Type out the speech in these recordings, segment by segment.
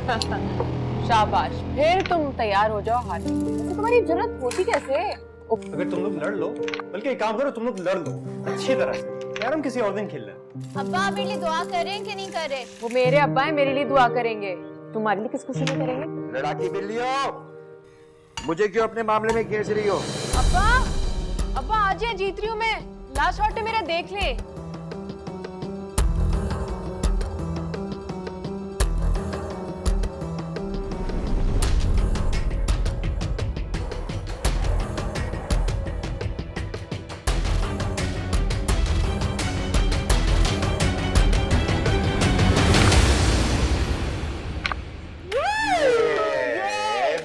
शाबाश, फिर तुम तैयार हो जाओ हाथी। तो तुम्हारी जरूरत होती कैसे? अगर तुम लोग लड़ लो, बल्कि एक काम करो, तुम लोग लड़ लो अच्छी तरह से यार, हम किसी और दिन खेल लें। अब्बा मेरे लिए दुआ करें कि नहीं करें? वो मेरे अब्बा है, मेरे लिए दुआ करेंगे। तुम्हारे लिए किस खुशी में करेंगे? लड़ाकी बिल्लियों, मुझे क्यों अपने मामले में घेर रही हो? अब्बा, अब्बा आज ये जीत रही हूँ मैं। लास्ट शॉट है मेरा, देख ले।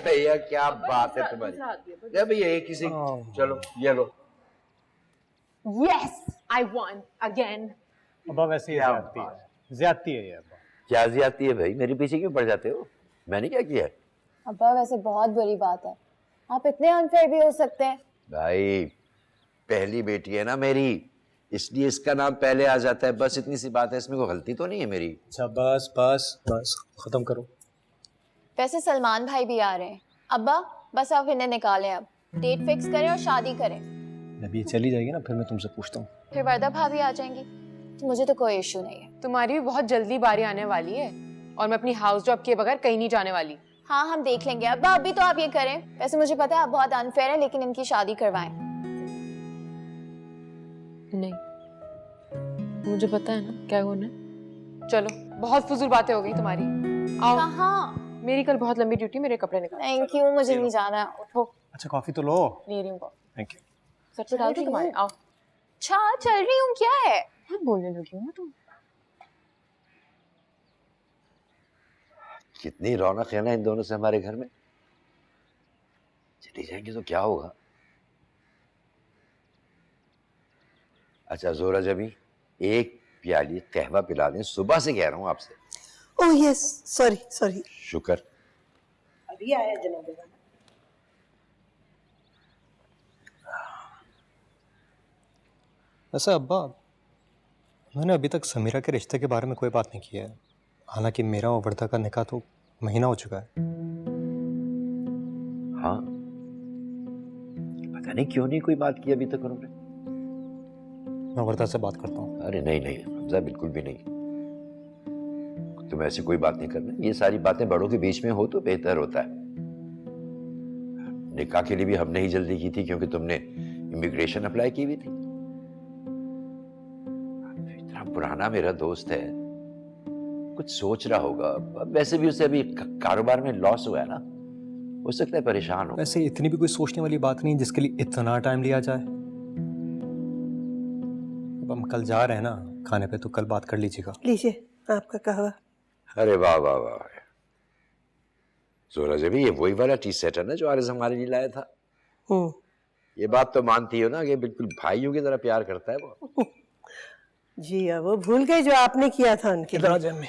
भैया क्या बात है तुम्हारी। या भैया एक किसी, चलो ये लो। Yes, I won again. अब्बा वैसे ही ज्यादती है ये अब्बा। क्या ज्यादती है भाई, मेरे पीछे क्यों पड़ जाते हो? मैंने क्या किया है? अब्बा वैसे बहुत बुरी बात है, आप इतने अनफेयर भी हो सकते हैं। भाई पहली बेटी है ना मेरी, इसलिए इसका नाम पहले आ जाता है, बस इतनी सी बात है, इसमें कोई गलती तो नहीं है मेरी। अच्छा बस बस बस खत्म करो। वैसे सलमान भाई भी आ रहे हैं। अब्बा बस आप इन्हें निकालें, अब डेट फिक्स करें और शादी करें। अभी चली जाएगी ना, फिर मैं तुमसे पूछता हूँ। फिर वर्दा भाभी आ जाएंगी, तो मुझे तो कोई इशू नहीं है। तुम्हारी भी बहुत जल्दी बारी आने वाली है और मैं अपनी हाउस जॉब के बगैर कहीं नहीं जाने वाली। हाँ हम देख लेंगे। अब्बा अभी तो आप ये करें। वैसे मुझे पता है आप बहुत अनफेयर हैं, लेकिन इनकी शादी करवाएं। नहीं, मुझे पता है ना क्या होना है। चलो, बहुत फजूल बातें हो गई तुम्हारी। आओ। कहाँ? मेरी कल बहुत लंबी ड्यूटी, मेरे कपड़े निकाल। थैंक यू, मुझे नहीं जाना। उठो। अच्छा कॉफी तो लो। ले रही हूँ। Thank you. सबसे डालती तुम्हारे। आओ। अच्छा चल रही हूँ, क्या है? बहुत बोलने लगी हूँ तुम। कितनी रौनक है ना इन दोनों से हमारे घर में। चली जाएंगे तो क्या होगा? अच्छा जोरा जबी, एक प्याली कहवा पिला दें, सुबह से कह रहा हूं आपसे। Oh yes, sorry sorry. शुक्र। अभी आया जनाब। वैसे अब्बा, मैंने अभी तक समीरा के रिश्ते के बारे में कोई बात नहीं की है। हालांकि मेरा और वर्दा का निकाह तो महीना हो चुका है। हाँ, पता नहीं क्यों नहीं कोई बात की अभी तक उन्होंने। मैं वर्दा से बात करता हूँ। अरे नहीं नहीं हमजा, बिल्कुल भी नहीं। तुम ऐसी कोई बात नहीं करना, ये सारी बातें बड़ों के बीच में हो तो बेहतर होता है। निकाह के लिए भी हमने ही जल्दी की थी क्योंकि तुमने इमिग्रेशन अप्लाई की हुई थी। इतना पुराना मेरा दोस्त है, कुछ सोच रहा होगा। वैसे भी उसे अभी कारोबार में लॉस हुआ है ना, हो सकता है परेशान हो। वैसे इतनी भी कोई सोचने वाली बात नहीं जिसके लिए इतना टाइम लिया जाए। अब हम कल जा रहे हैं ना खाने पे, तो कल बात कर लीजिएगा। लीजिए आपका कहवा। अरे वाह वाह वाह, जोरा जबी ये वही वाला टी सेट है ना जो आरिज़ हमारे लिए लाया था। ये बात तो मानती हो ना कि बिल्कुल भाइयों की तरह प्यार करता है वो। जी अब वो भूल गए जो आपने किया था उनके लिए। जम्मी।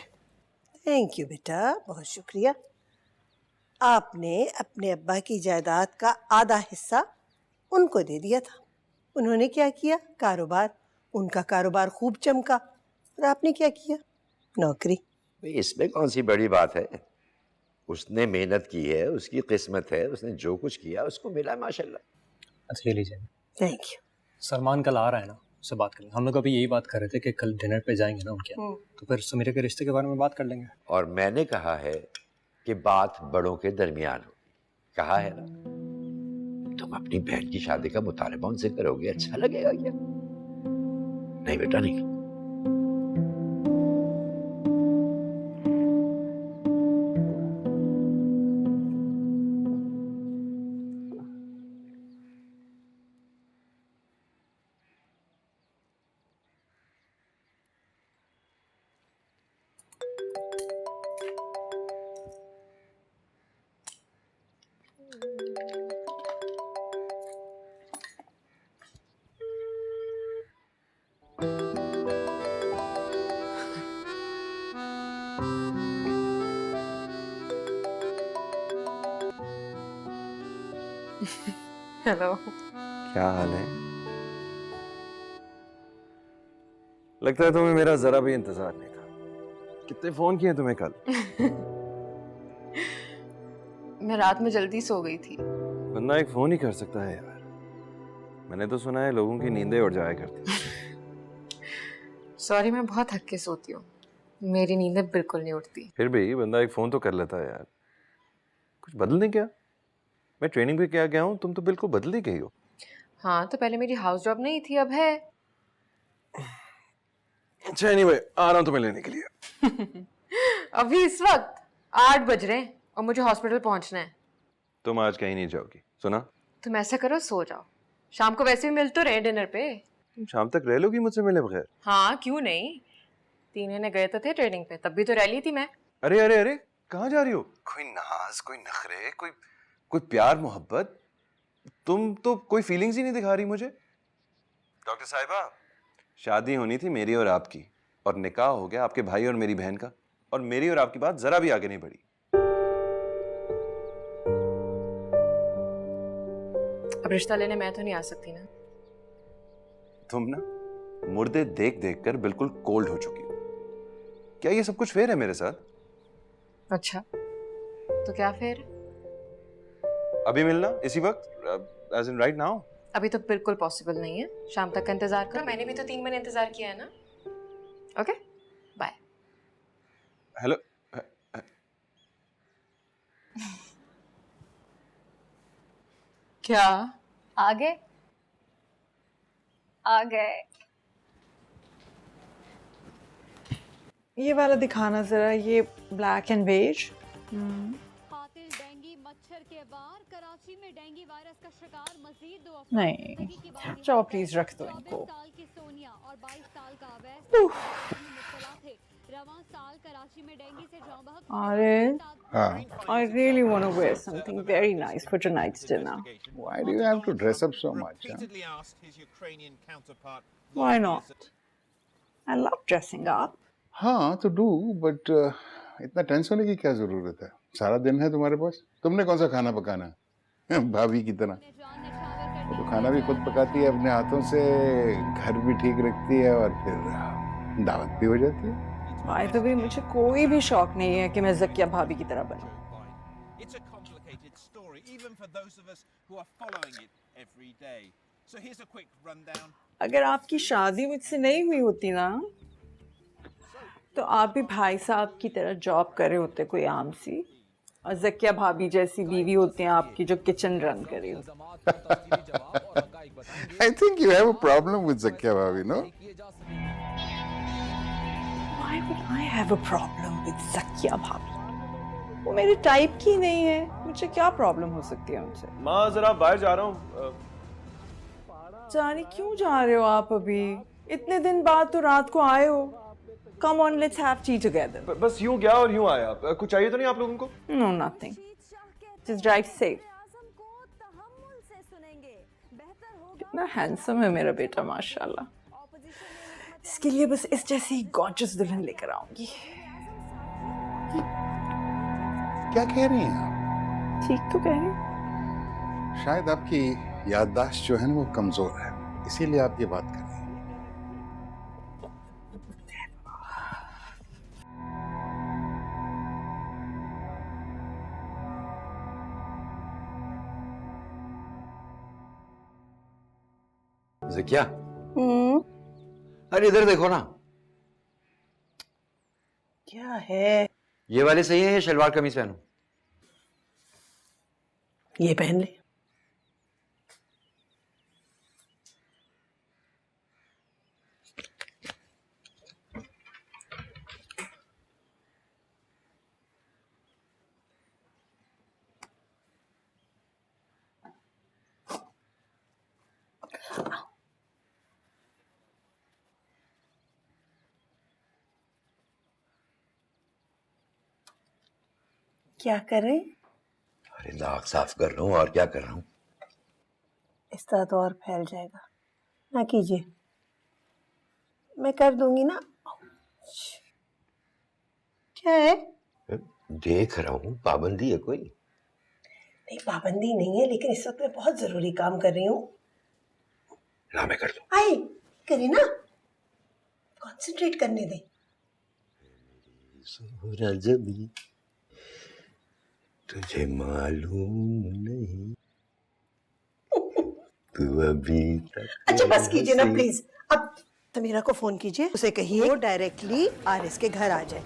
थैंक यू बेटा, बहुत शुक्रिया। आपने अपने अब्बा की जायदाद का आधा हिस्सा उनको दे दिया था। उन्होंने क्या किया? कारोबार। उनका कारोबार खूब चमका। और आपने क्या किया? नौकरी। भाई इसमें कौन सी बड़ी बात है? उसने मेहनत की है, उसकी किस्मत है, उसने जो कुछ किया उसको मिला माशाल्लाह। अच्छा ये लीजिए। Thank you. सलमान कल आ रहा है ना, उससे बात करेंगे। हम लोग अभी यही बात कर रहे थे कि कल डिनर पे जाएंगे ना उनके यहाँ, तो फिर समीरा के रिश्ते के बारे में बात कर लेंगे। और मैंने कहा है कि बात बड़ों के दरमियान हो, कहा है ना। तुम अपनी बहन की शादी का मुतालबा उनसे करोगे, अच्छा लगेगा क्या? नहीं बेटा नहीं। हेलो। क्या हाल है? लगता है तुम्हें मेरा जरा भी इंतजार नहीं था। कितने फोन किए तुम्हें कल? मैं रात में जल्दी सो गई थी। बंदा एक फोन ही कर सकता है यार। मैंने तो सुना है लोगों की नींदें उड़ जाया करती। सॉरी, मैं बहुत थक के सोती हूँ, मेरी नींदें बिल्कुल नहीं उठती। फिर भी बंदा एक फोन तो कर लेता है यार। कुछ बदल नहीं क्या? मैं ट्रेनिंग पे क्या गया हूँ, तुम तो बिल्कुल बदल ही गई हो। हाँ, तो पहले मेरी हाउस जॉब नहीं थी, अब है। अच्छा एनीवे, आ रहा हूँ तुम्हें लेने के लिए। अभी इस वक्त 8 बज रहे हैं और मुझे हॉस्पिटल पहुंचना है। तुम आज कहीं नहीं जाओगी, सुना? तुम ऐसा करो, सो जाओ। शाम को वैसे भी मिल तो रहे डिनर पे। तुम शाम तक रह लोगी मुझसे मिले बगैर? हाँ, क्यों नहीं। 3 महीने गए तो थे ट्रेनिंग पे, तब भी तो रह ली थी मैं। अरे अरे अरे, कहाँ जा रही हो? कोई नाज, कोई नखरे, कोई प्यार मोहब्बत। तुम तो कोई फीलिंग्स ही नहीं दिखा रही मुझे। डॉक्टर साहिबा, शादी होनी थी मेरी और आपकी, और निकाह हो गया आपके भाई और मेरी बहन का, और मेरी और आपकी बात जरा भी आगे नहीं बढ़ी। अब रिश्ता लेने मैं तो नहीं आ सकती ना। तुम ना मुर्दे देख देख कर बिल्कुल कोल्ड हो चुकी हो। क्या ये सब कुछ फेयर है मेरे साथ? अच्छा, तो क्या फिर? अभी मिलना इसी वक्त, एज इन राइट नाउ? अभी तो बिल्कुल पॉसिबल नहीं है। शाम तक का इंतजार कर। मैंने भी तो 3 महीने इंतजार किया है ना। Okay, bye. हेलो। क्या? आ गए? आ गए। ये वाला दिखाना जरा, ये ब्लैक एंड बेज। कातिल डेंगू मच्छर के वार, कराची में डेंगू वायरस का शिकार मजीद 2 अफराद। नहीं, चलो प्लीज रख दो इनको। 24 साल की सोनिया और 22 साल का अवैस में मुब्तला थे। रवां साल कराची में डेंगू से जाँ बहक Arif, I really want to wear something very nice for tonight's dinner. Why do you have to dress up so much? Huh? Repeatedly asked his Ukrainian counterpart. Why not? I love dressing up. हाँ तो do, but इतना tense होने की क्या जरूरत है? सारा दिन है तुम्हारे पास। तुमने कौन सा खाना पकाना है? भाभी की तरह। वो तो खाना भी खुद पकाती है अपने हाथों से, घर भी ठीक रखती है, और फिर दावत भी हो जाती है। By the way, मुझे कोई भी शौक नहीं है कि मैं ज़किया भाभी की तरह बनूं। It's a complicated story, even for those of us who are following it every day. So here's a quick rundown. अगर आपकी शादी मुझसे नहीं हुई होती ना, तो आप भी भाई साहब की तरह जॉब कर रहे होते कोई आम सी, और ज़किया भाभी जैसी बीवी होती हैं आपकी जो किचन रन कर रही हो। I think you have a problem with Zakia भाभी, no? Why would I have a problem with Zakia भाभी? वो मेरे टाइप की नहीं है, मुझे क्या प्रॉब्लम हो सकती है उनसे? माँ जरा बाहर जा रहा हूँ। जाने क्यों जा रहे हो आप अभी? इतने दिन बाद तो रात को आए हो। Come on, let's have tea together. बस यूं गया और यूं आया। कुछ चाहिए तो नहीं आप लोगों को? No, nothing. Just drive safe. कितना हैंडसम है मेरा बेटा, माशाल्लाह। इसके लिए बस इस जैसी गॉर्जियस दुल्हन लेकर आऊंगी। क्या कह रही हैं आप? ठीक तो कह रही हूँ। शायद आपकी याददाश्त जो है ना वो कमजोर है, इसीलिए आप ये बात कर रही हैं। ज़किया, अरे इधर देखो ना। क्या है? ये वाले सही है, ये शलवार कमीज पहनो। ये पहन ले। क्या करें? अरे नाक साफ कर रहा हूँ, और क्या कर रहा हूँ। इस तरह तो और फैल जाएगा। ना कीजिए, मैं कर दूंगी ना। क्या है? देख रहा हूँ, पाबंदी है कोई? नहीं, पाबंदी नहीं है, लेकिन इस वक्त मैं बहुत जरूरी काम कर रही हूँ। ना मैं कर दूँ। आई करे ना, कंसंट्रेट करने दे। तुझे मालूम नहीं तू अभी तक अच्छा बस कीजिए ना प्लीज। अब समीरा को फोन कीजिए, उसे कहिए वो डायरेक्टली आरिस के घर आ जाए।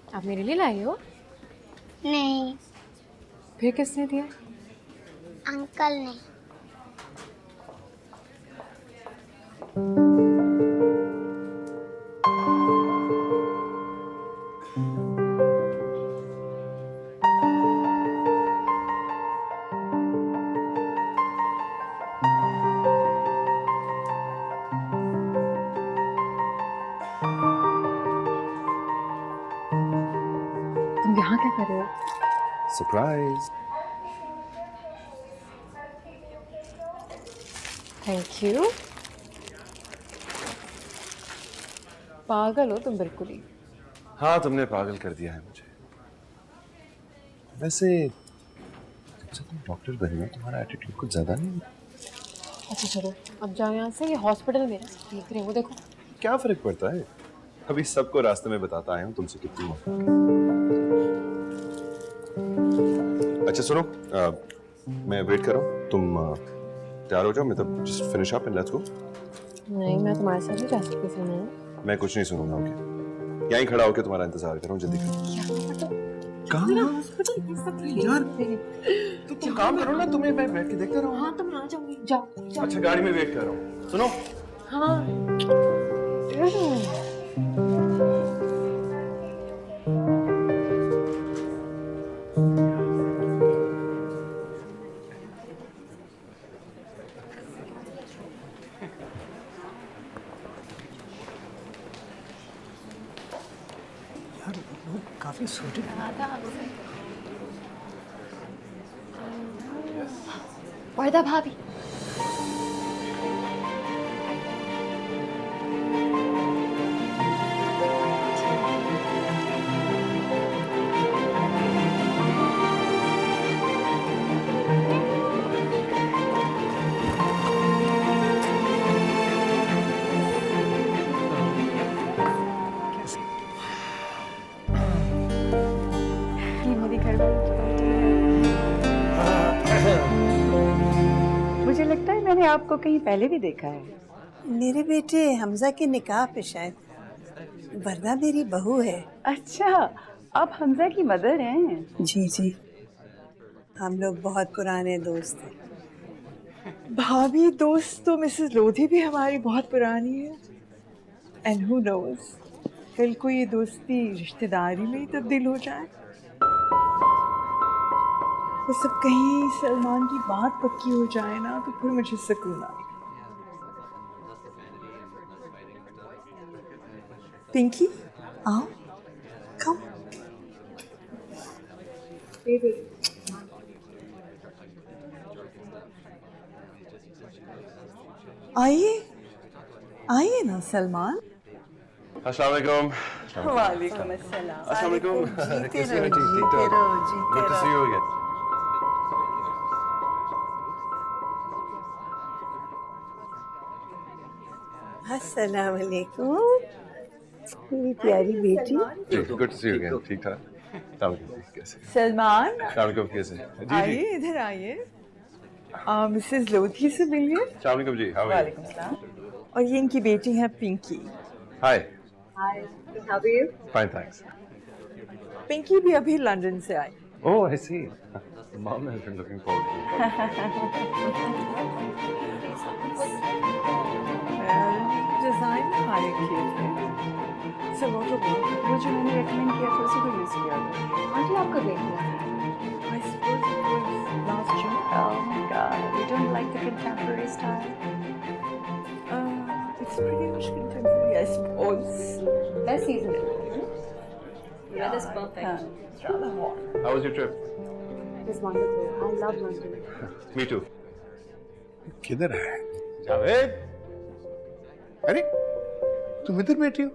आप मेरे लिए लाई हो? नहीं, फिर किसने दिया? अंकल ने। तुम यहाँ क्या कर रहे हो? सरप्राइज। Thank you. पागल हो तुम बिल्कुल ही। हाँ तुमने पागल कर दिया है मुझे। वैसे जब से तुम डॉक्टर बनी हो तुम्हारा एटीट्यूड कुछ ज्यादा नहीं? अच्छा चलो अब जाओ यहाँ से, ये हॉस्पिटल में देख रहे हो, वो देखो। क्या फर्क पड़ता है, अभी सबको रास्ते में बताता आया हूँ तुमसे कितनी मोहब्बत। अच्छा सुनो, मैं वेट कर रहा हूँ, तुम तैयार हो जाओ, मतलब just finish up and let's go. नहीं मैं तुम्हारे साथ नहीं जा सकती सुनो। मैं कुछ नहीं सुनूंगा, ओके? यहीं खड़ा होकर तुम्हारा इंतजार कर रहा हूँ, जल्दी करो। कहाँ यार, तुम काम करो ना, तुम्हें मैं बैठ के देखता रहूँ। हाँ तुम आ जाओगी, जाओ। अच्छा गाड़ी में वेट कर रहा हूँ, सुनो। हाँ काफी सूटेड वर्दा भाभी। मुझे लगता है मैंने आपको कहीं पहले भी देखा है। मेरे बेटे हमजा के निकाह पे शायद, वरना मेरी बहू है। अच्छा, आप हमजा की मदर हैं? जी जी, हम लोग बहुत पुराने दोस्त हैं। भाभी दोस्त तो मिसेस लोधी भी हमारी बहुत पुरानी है। एंड हु नोज, कल को ये दोस्ती रिश्तेदारी में ही तब्दील हो जाए। वो सब कहीं सलमान की बात पक्की हो जाए ना, तो फिर मुझे सुकून आए। पिंकी आओ, कम। आइए आइए ना सलमान। अस्सलाम वालेकुम। वालेकुम अस्सलाम। अस्सलाम वालेकुम। जीते कैसी हो रहो, आंटी? ठीक जीते ठाक? रहो, जीते Good to see रहो। you again. अस्सलाम वालेकुम, मेरी प्यारी बेटी। Good to see you again. ठीक ठाक? अस्सलाम वालेकुम। कैसे? सलमान अस्सलाम वालेकुम। कैसे? जी जी। आइए, इधर आइए। मिसेस लोधी से मिलिए। अस्सलाम वालेकुम जी। How are you? वालेकुम सलाम। और ये इनकी बेटी है Pinky. Hi. Hi, how are you? Fine thanks. Pinky भी अभी लंदन से आई। Oh, I see. Mom has been looking forward to it. Design hired किए थे। सब वो जो मैंने रेकमेंड किया था उसी को यूज किया था। आंटी आपका देख लिया। I suppose it was last June. Oh my God, you don't like the contemporary style? best season. Weather's perfect. It's rather hot. How was your trip? It was wonderful. I love London. Me too. किधर है? जावेद, अरे तुम इधर बैठी हो?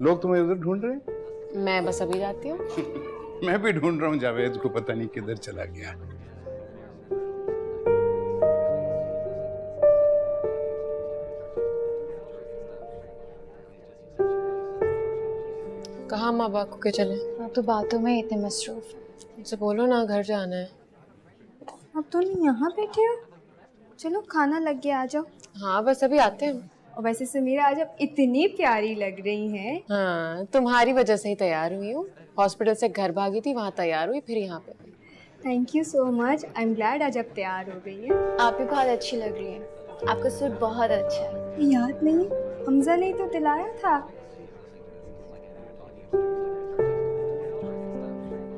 लोग तुम्हें उधर ढूंढ रहे हैं? मैं बस अभी जाती हूँ। मैं भी ढूंढ रहा हूँ जावेद को, पता नहीं किधर चला गया। कहाँ माँ बाप को के चले? आप तो बातों में इतने मसरूफ। उनसे बोलो ना घर जाना है। अब तुम यहाँ बैठे हो? चलो खाना लग गया, आ जाओ। हाँ बस अभी आते हैं। और वैसे समीरा आज आप इतनी प्यारी लग रही हैं। हाँ तुम्हारी वजह से ही तैयार हुई हूँ। हॉस्पिटल से घर भागी थी, वहाँ तैयार हुई, फिर यहाँ पे। Thank you so much. I am glad आज आप तैयार हो गई हैं। आप भी बहुत अच्छी लग रही हैं। आपका सूट बहुत अच्छा है। याद नहीं? हमजा ने तो दिलाया था।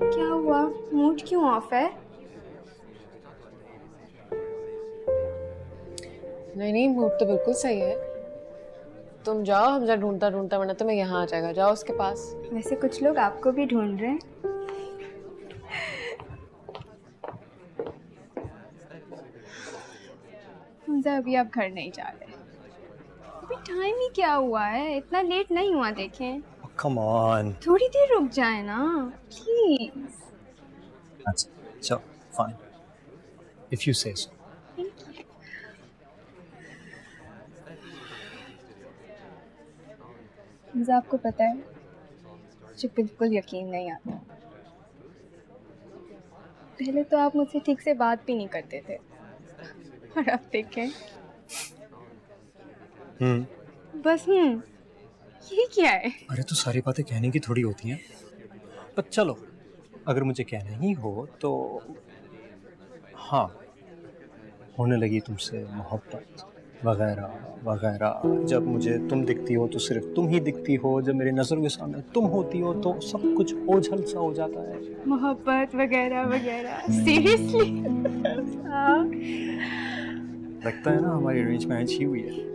क्या हुआ? मूड क्यों ऑफ है? नहीं मूड तो बिल्कुल सही है। तुम जाओ, हमजा ढूंढता ढूंढता, वरना तुम्हें यहाँ आ जाएगा। जाओ उसके पास। वैसे कुछ लोग आपको भी ढूंढ रहे हैं। हमजा अभी आप घर नहीं जा रहे। अभी टाइम ही क्या हुआ है, इतना लेट नहीं हुआ। देखें Come on. थोड़ी देर रुक जाए ना please. So fine. If you say so. Hamza आपको पता है मुझे बिल्कुल यकीन नहीं आता। पहले तो आप मुझसे ठीक से बात भी नहीं करते थे, और अब देखें। बस ये क्या है? अरे तो सारी बातें कहने की थोड़ी होती हैं। पर चलो, अगर मुझे कहना ही हो तो हाँ, होने लगी तुमसे मोहब्बत वगैरह वगैरह। जब मुझे तुम दिखती हो तो सिर्फ तुम ही दिखती हो, जब मेरी नज़रों के सामने तुम होती हो तो सब कुछ ओझल सा हो जाता है। मोहब्बत वगैरह वगैरह, सीरियसली? लगता है ना हमारी अरेंज मैरिज ही हुई है।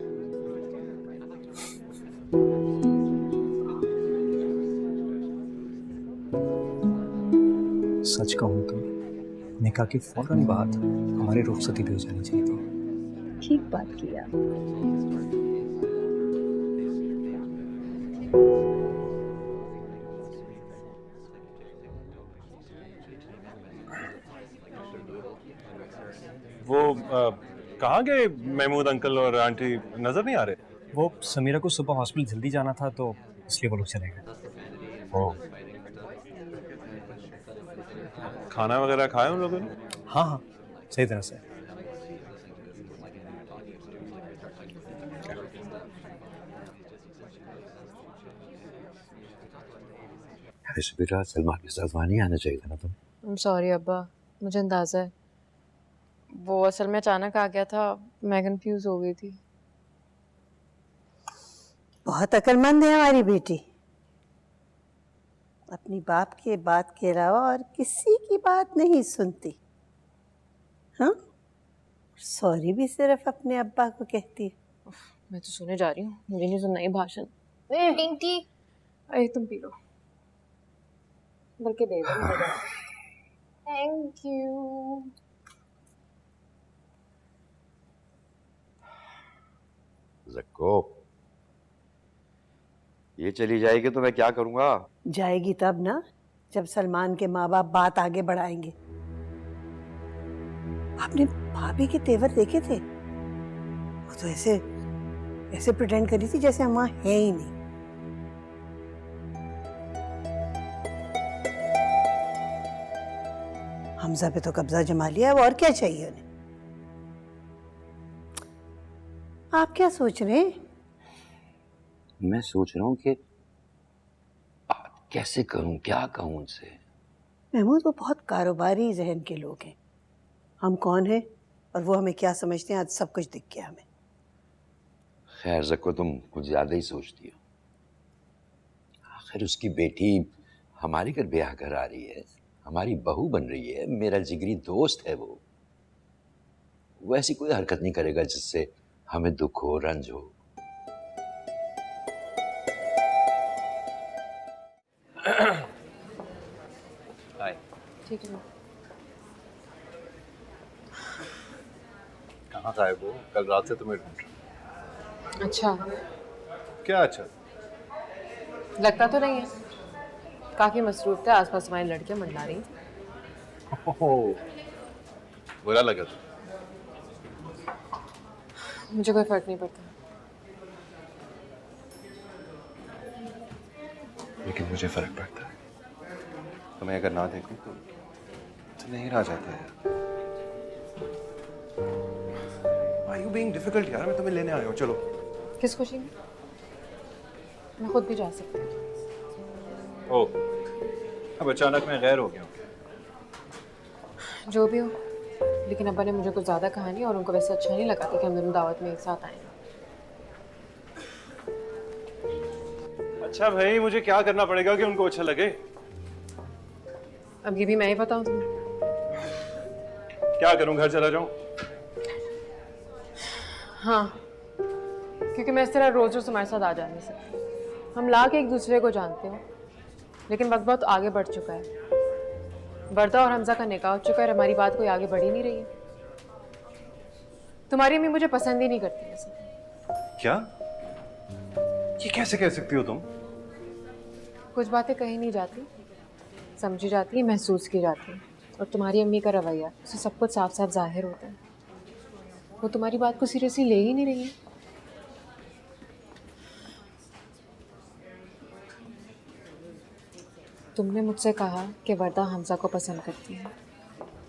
सच कहूँ तो निकाह के फौरन बाद हमारी रुखसती भी हो जानी चाहिए थी। ठीक बात किया। वो कहाँ गए महमूद अंकल और आंटी? नजर नहीं आ रहे। वो समीरा को सुबह हॉस्पिटल जल्दी जाना था तो इसलिए वो लोग चले गए। ओह, खाना वगैरह खाया उन लोगों ने? हाँ हाँ, सही तरह से। ऐसे बेटा सलमान के साथ वहाँ नहीं आना चाहिए था ना तुम। I'm sorry अब्बा, मुझे अंदाजा है। वो असल में अचानक आ गया था, मैं कंफ्यूज हो गई थी। बहुत अक्लमंद है हमारी बेटी। अपनी बाप के बात के अलावा और किसी की बात नहीं सुनती। हाँ, सॉरी भी सिर्फ अपने अब्बा को कहती है। मैं तो सुने जा रही हूँ, मुझे नहीं सुनना ये भाषण। पिंकी, अरे तुम पी लो, बल्कि दे दो। Thank you. ज़क्को, ये चली जाएगी तो मैं क्या करूँगा? जाएगी तब ना जब सलमान के माँ बाप बात आगे बढ़ाएंगे। आपने भाभी के तेवर देखे थे? वो तो ऐसे प्रिटेंड करी थी जैसे हम वहाँ है ही नहीं। हमजा पे तो कब्जा जमा लिया, अब और क्या चाहिए उन्हें? आप क्या सोच रहे हैं? मैं सोच रहा हूँ कि कैसे करूँ, क्या कहूँ उनसे। महमूद, वो बहुत कारोबारी जहन के लोग हैं। हम कौन हैं और वो हमें क्या समझते हैं, आज सब कुछ दिख गया हमें। खैर ज़क्को, तुम कुछ ज़्यादा ही सोचती हो। आखिर उसकी बेटी हमारे घर ब्याह कर आ रही है, हमारी बहू बन रही है, मेरा जिगरी दोस्त है वो ऐसी कोई हरकत नहीं करेगा जिससे हमें दुख हो, रंज हो। हाय। ठीक है। कहाँ गायब हो? कल रात से तुम्हें ढूंढ रहा हूँ। अच्छा, क्या अच्छा? लगता तो नहीं है। काफी मसरूफ थे, आसपास तुम्हारी लड़कियां मंडला रही थी। ओह, बुरा लगा तो? मुझे कोई फर्क नहीं पड़ता। लेकिन मुझे फर्क पड़ता है। तो मैं अगर ना देखूं तो नहीं रह जाता है। Why you being difficult यार? मैं तुम्हें लेने आया हूँ, चलो। किस खुशी में? मैं खुद भी जा सकती हूँ। ओह, अब अचानक मैं गैर हो गया हूँ। जो भी हो, लेकिन अब्बा ने मुझे कुछ ज़्यादा कहा नहीं और उनको वैसे अच्छा नहीं लगा था कि हम दोनों दावत में एक साथ आए। अच्छा भाई, मुझे क्या करना पड़ेगा कि उनको अच्छा लगे? अब ये भी मैं ही बताऊँ तुम्हें? क्या करूं, घर चला जाऊं? हाँ, क्योंकि मैं इस तरह रोज रोज तुम्हारे साथ आ जा नहीं सकती। हम लाख एक दूसरे को जानते हो, लेकिन वक्त बहुत आगे बढ़ चुका है। वर्दा और हमजा का निकाह हो चुका है और हमारी बात कोई आगे बढ़ ही नहीं रही है। तुम्हारी अम्मी मुझे पसंद ही नहीं करती वैसे। क्या? ये कैसे कह सकती हो तुम? कुछ बातें कही नहीं जाती, समझी जाती, महसूस की जाती है। और तुम्हारी अम्मी का रवैया, उससे सब कुछ साफ साफ जाहिर होता है। वो तुम्हारी बात को सीरियसली ले ही नहीं रही है। तुमने मुझसे कहा कि वर्दा हमजा को पसंद करती है।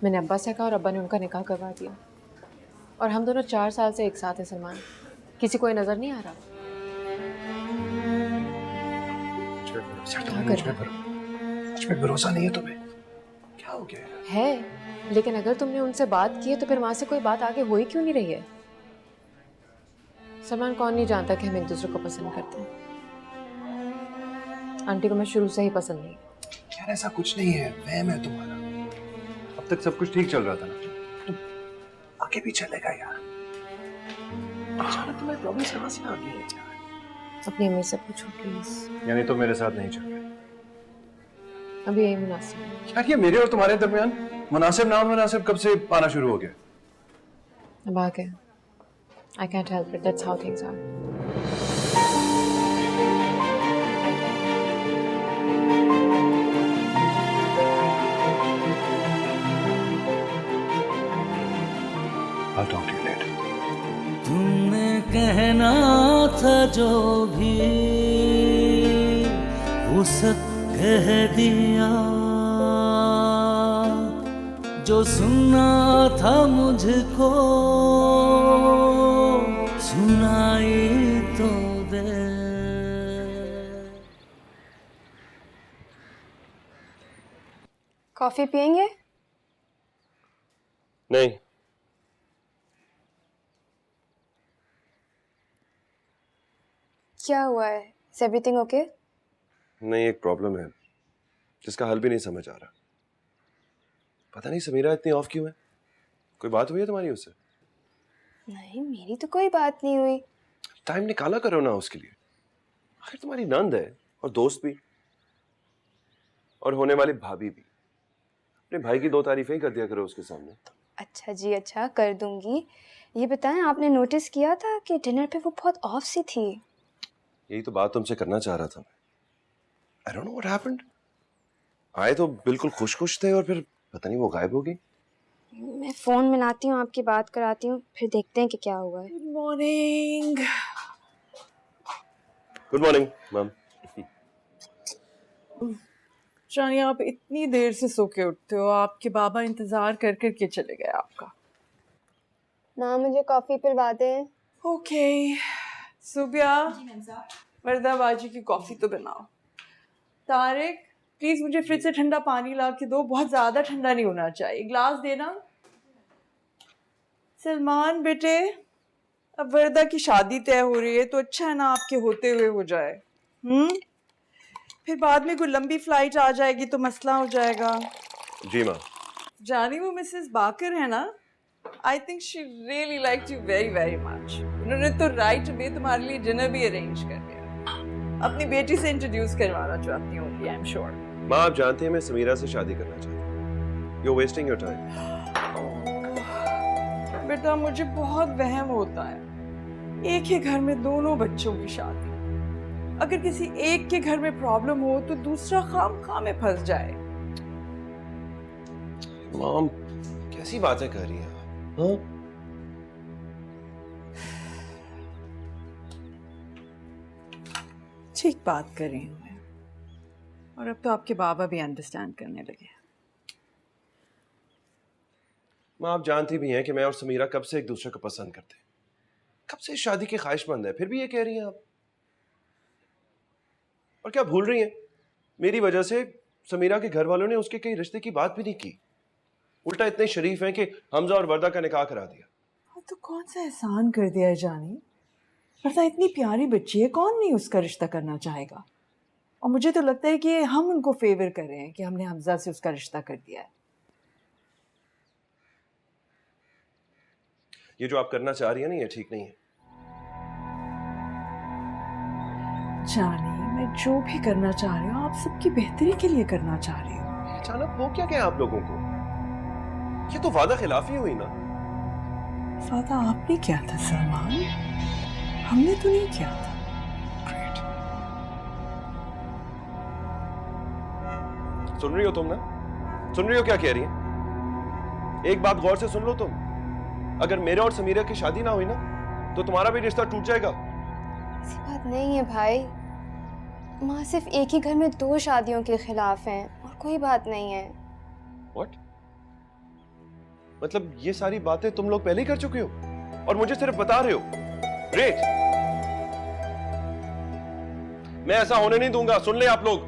मैंने अब्बा से कहा और अब्बा ने उनका निकाह करवा दिया। और हम दोनों 4 साल से एक साथ हैं सलमान। किसी को ये नजर नहीं आ रहा? मुझ पे भरोसा नहीं है तुम्हें? क्या हो गया है, लेकिन अगर तुमने उनसे बात की है तो फिर वहां से कोई बात आगे हो ही क्यों नहीं रही है? सलमान, कौन नहीं जानता कि हम एक दूसरे को पसंद करते हैं। आंटी को मैं शुरू से ही पसंद नहीं। यार ऐसा कुछ नहीं है, वहम है तुम्हारा। अब तक सब कुछ ठीक चल रहा था ना, तो आगे भी चलेगा यार। अचानक तुम्हारी प्रॉब्लम कहाँ से आ गई है यार? अपनी अम्मी से पूछो प्लीज। यानी तो मेरे साथ नहीं चल रहे? अभी यही मुनासिब है। यार ये मेरे और तुम्हारे दरमियान मुनासिब ना मुनासिब कब से आना शुरू हो गया? अब आ गया। I can't help it. That's how things are. I'll talk to you later. तुमने कहना था जो भी वो सब कह दिया, जो सुनना था मुझको सुनाई तो दे। कॉफी पियेंगे? नहीं। क्या हुआ है? Is everything okay? नहीं, एक प्रॉब्लम है जिसका हल भी नहीं समझ आ रहा। पता नहीं समीरा इतनी ऑफ क्यों है? कोई बात हुई है तुम्हारी उससे? नहीं, मेरी तो कोई बात नहीं हुई। टाइम निकाला करो ना उसके लिए। आखिर तुम्हारी नंद है और दोस्त भी और होने वाली भाभी भी। अपने भाई की 2 तारीफें ही कर दिया करो उसके सामने। अच्छा जी, अच्छा कर दूंगी। ये बताएं, आपने नोटिस किया था कि डिनर पे वो बहुत ऑफ सी थी? यही तो बात तुमसे करना चाह रहा था मैं। I don't know what happened. आए तो बिल्कुल खुश थे और फिर पता नहीं वो गायब हो गई। मैं फोन मिलाती हूँ, आपकी बात कराती हूँ, फिर देखते हैं कि क्या हुआ है। Good morning. Good morning ma'am. जानी, आप इतनी देर से सो के उठते हो, आपके बाबा इंतजार कर कर के चले गए आपका। माँ, मुझे कॉफी पिलवा दें। ओके सुबिया, वर्दा बाजी की कॉफी तो बनाओ। तारिक, प्लीज मुझे फ्रिज से ठंडा पानी ला के दो, बहुत ज्यादा ठंडा नहीं होना चाहिए। ग्लास देना। सलमान बेटे, अब वर्दा की शादी तय हो रही है तो अच्छा है ना आपके होते हुए हो जाए। फिर बाद में कोई लंबी फ्लाइट आ जाएगी तो मसला हो जाएगा। जी माँ। जानी, वो मिसेस बाकर है ना, I think she really liked you very very much. उन्होंने तो राइट में तुम्हारे लिए डिनर भी अरेंज कर दिया। अपनी बेटी से इंट्रोड्यूस करवाना चाहती हूँ, आई एम श्योर। माँ आप जानते हैं मैं समीरा से शादी करना चाहता हूँ। You're wasting your time. बेटा मुझे बहुत वहम होता है, एक ही घर में दोनों बच्चों की शादी, अगर किसी एक के घर में प्रॉब्लम हो तो दूसरा खाम में फंस जाए। मॉम कैसी बातें कर रही हैं आप? हाँ? ठीक बात कर रही हूँ मैं, और अब तो आपके बाबा भी अंडरस्टैंड करने लगे। माँ आप जानती भी हैं कि मैं और समीरा कब से एक दूसरे को पसंद करते हैं, कब से शादी के ख्वाहिशमंद है, फिर भी ये कह रही हैं आप। और क्या भूल रही हैं, मेरी वजह से समीरा के घर वालों ने उसके कई रिश्ते की बात भी नहीं की, उल्टा इतने शरीफ हैं कि हमजा और वर्दा का निकाह करा दिया। तो कौन सा एहसान कर दिया है जानी, वर्दा इतनी प्यारी बच्ची है, कौन नहीं उसका रिश्ता करना चाहेगा। और मुझे तो लगता है कि हम उनको फेवर कर रहे हैं कि हमने हमजा से उसका रिश्ता कर दिया है। ये जो आप करना चाह रही है ना, ये ठीक नहीं है। जानी मैं जो भी करना चाह रही हूँ आप सबकी बेहतरी के लिए करना चाह रही हूँ। अचानक हो क्या गया आप लोगों को? ये तो वादा खिलाफी हुई ना। वादा आपने किया था सलमान, हमने तो नहीं किया था। सुन रही हो तुम ना? सुन रही हो क्या कह रही है? एक बात गौर से सुन लो तुम, अगर मेरे और समीरा की शादी ना हुई ना तो तुम्हारा भी रिश्ता टूट जाएगा। ऐसी बात नहीं है भाई, माँ सिर्फ एक ही घर में 2 शादियों के खिलाफ हैं और कोई बात नहीं है। What? मतलब ये सारी बातें तुम लोग पहले ही कर चुके हो और मुझे सिर्फ बता रहे हो? ग्रेट, मैं ऐसा होने नहीं दूंगा। सुन ले आप लोग,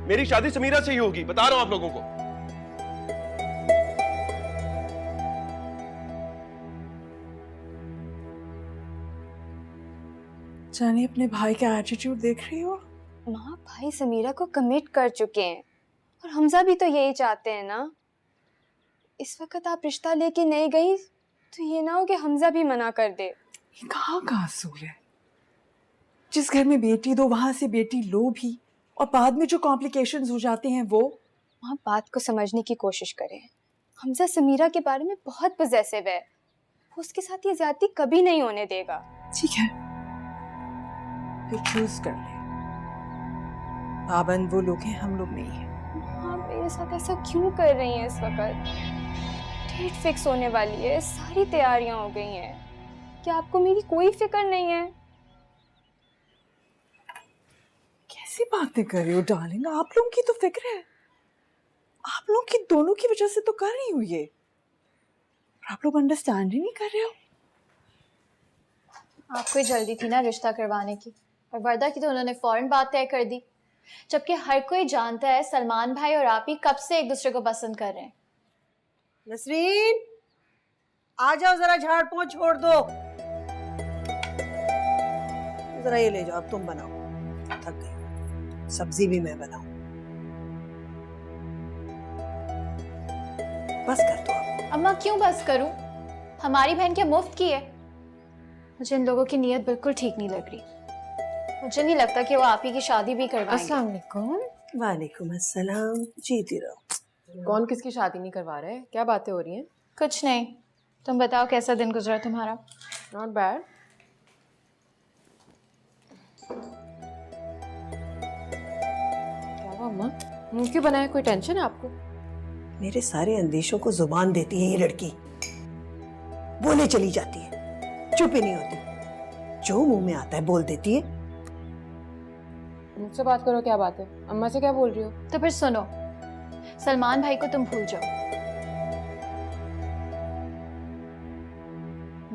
मेरी शादी समीरा से ही होगी, बता रहा हूं आप लोगों को। जानी अपने भाई का एटीट्यूड देख रही हो? माँ भाई समीरा को कमिट कर चुके हैं और हमजा भी तो यही चाहते हैं ना। इस वक्त आप रिश्ता लेके नहीं गई तो ये ना हो कि हमजा भी मना कर दे। ये कहाँ का असूल है? जिस घर में बेटी दो वहां से बेटी लो भी, और बाद में जो कॉम्प्लिकेशंस हो जाते हैं वो। माँ बात को समझने की कोशिश करें, हमजा समीरा के बारे में बहुत पॉसेसिव है, वो उसके साथ ये ज्यादती कभी नहीं होने देगा। ठीक है, फिर चूज कर ले, पाबंद वो लोग हैं, हम लोग नहीं हैं। हाँ मेरे साथ ऐसा क्यों कर रही हैं? इस वक्त डेट फिक्स होने वाली है, सारी तैयारियां हो गई हैं, क्या आपको मेरी कोई फिक्र नहीं है? कैसी बातें कर रही हो डार्लिंग, आप लोगों की तो फिक्र है, आप लोग की दोनों की वजह से तो कर रही हूँ ये, आप लोग अंडरस्टैंड ही नहीं कर रहे हो। आपको ही जल्दी थी ना रिश्ता करवाने की, और वर्दा की तो उन्होंने फौरन बात तय कर दी, जबकि हर कोई जानता है सलमान भाई और आप ही कब से एक दूसरे को पसंद कर रहे हैं। नसरीन आ जाओ, जरा झाड़ पोंछ छोड़ दो, जरा ये ले जाओ, अब तुम बनाओ, थक गई, सब्जी भी मैं बनाऊं, बस कर दो अब। अम्मा क्यों बस करूं, हमारी बहन क्या मुफ्त की है? मुझे इन लोगों की नीयत बिल्कुल ठीक नहीं लग रही, मुझे नहीं लगता कि वो आप ही की शादी भी करवाएंगे। अस्सलाम वालेकुम। वालेकुम अस्सलाम, जीती रहो। कौन किसकी शादी नहीं करवा रहे हैं? क्या बातें हो रही हैं? कुछ नहीं, तुम बताओ कैसा दिन गुजरा तुम्हारा? Not bad. क्या हुआ अम्मा, मुंह क्यों बनाया? कोई टेंशन है आपको? मेरे सारे अंदेशों को जुबान देती है ये लड़की, बोले चली जाती है, चुप ही नहीं होती, जो मुंह में आता है बोल देती है। मुझसे बात करो, क्या बात है? अम्मा से क्या बोल रही हो? तो फिर सुनो, सलमान भाई को तुम भूल जाओ,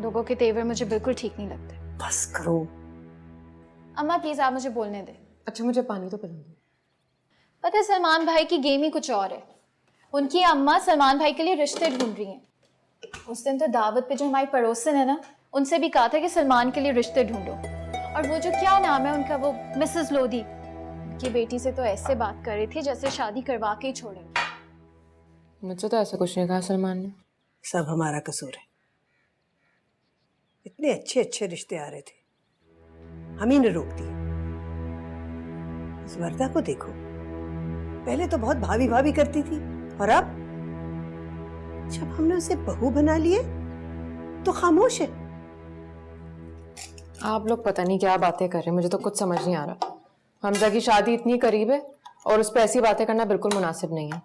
लोगों के तेवर मुझे बिल्कुल ठीक नहीं लगते। बस करो अम्मा प्लीज आप मुझे बोलने दे। अच्छा मुझे पानी तो पिला दो। पता है सलमान भाई की गेम ही कुछ और है, उनकी अम्मा सलमान भाई के लिए रिश्ते ढूंढ रही हैं। उस दिन तो दावत पे जो हमारी पड़ोसन है ना, उनसे भी कहा था कि सलमान के लिए रिश्ते ढूंढो, और वो जो क्या नाम है उनका, वो मिसेस लोधी, उनकी बेटी से तो ऐसे बात कर रही थी जैसे शादी करवा के ही छोड़ेंगे। मुझसे तो ऐसा कुछ नहीं कहा सलमान ने। सब हमारा कसूर है, इतने अच्छे अच्छे रिश्ते आ रहे थे, हम ही ने रोक दिए। इस वर्दा को देखो, पहले तो बहुत भाभी भाभी करती थी, और अब जब हमने उसे बहू बना लिए तो खामोश है। आप लोग पता नहीं क्या बातें कर रहे हैं, मुझे तो कुछ समझ नहीं आ रहा। हमजा की शादी इतनी करीब है और उस पर ऐसी बातें करना बिल्कुल मुनासिब नहीं है।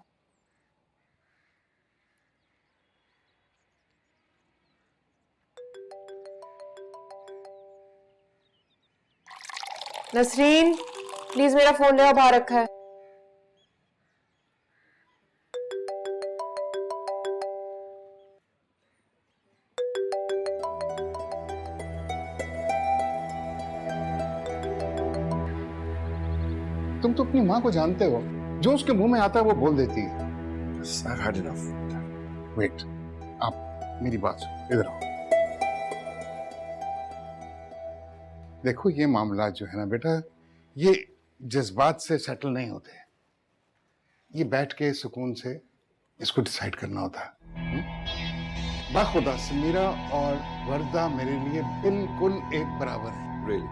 नसरीन प्लीज मेरा फोन ले आओ, बाहर रखा है। तुम तो अपनी माँ को जानते हो, जो उसके मुंह में आता है वो बोल देती है। I've had enough. वेट, आप मेरी बात सुनो, इधर आओ। देखो ये मामला जो है ना बेटा, ये जज्बात से सेटल नहीं होते, ये बैठ के सुकून से इसको डिसाइड करना होता है। बाखुदा समीरा और वर्दा मेरे लिए बिल्कुल एक बराबर है। Really?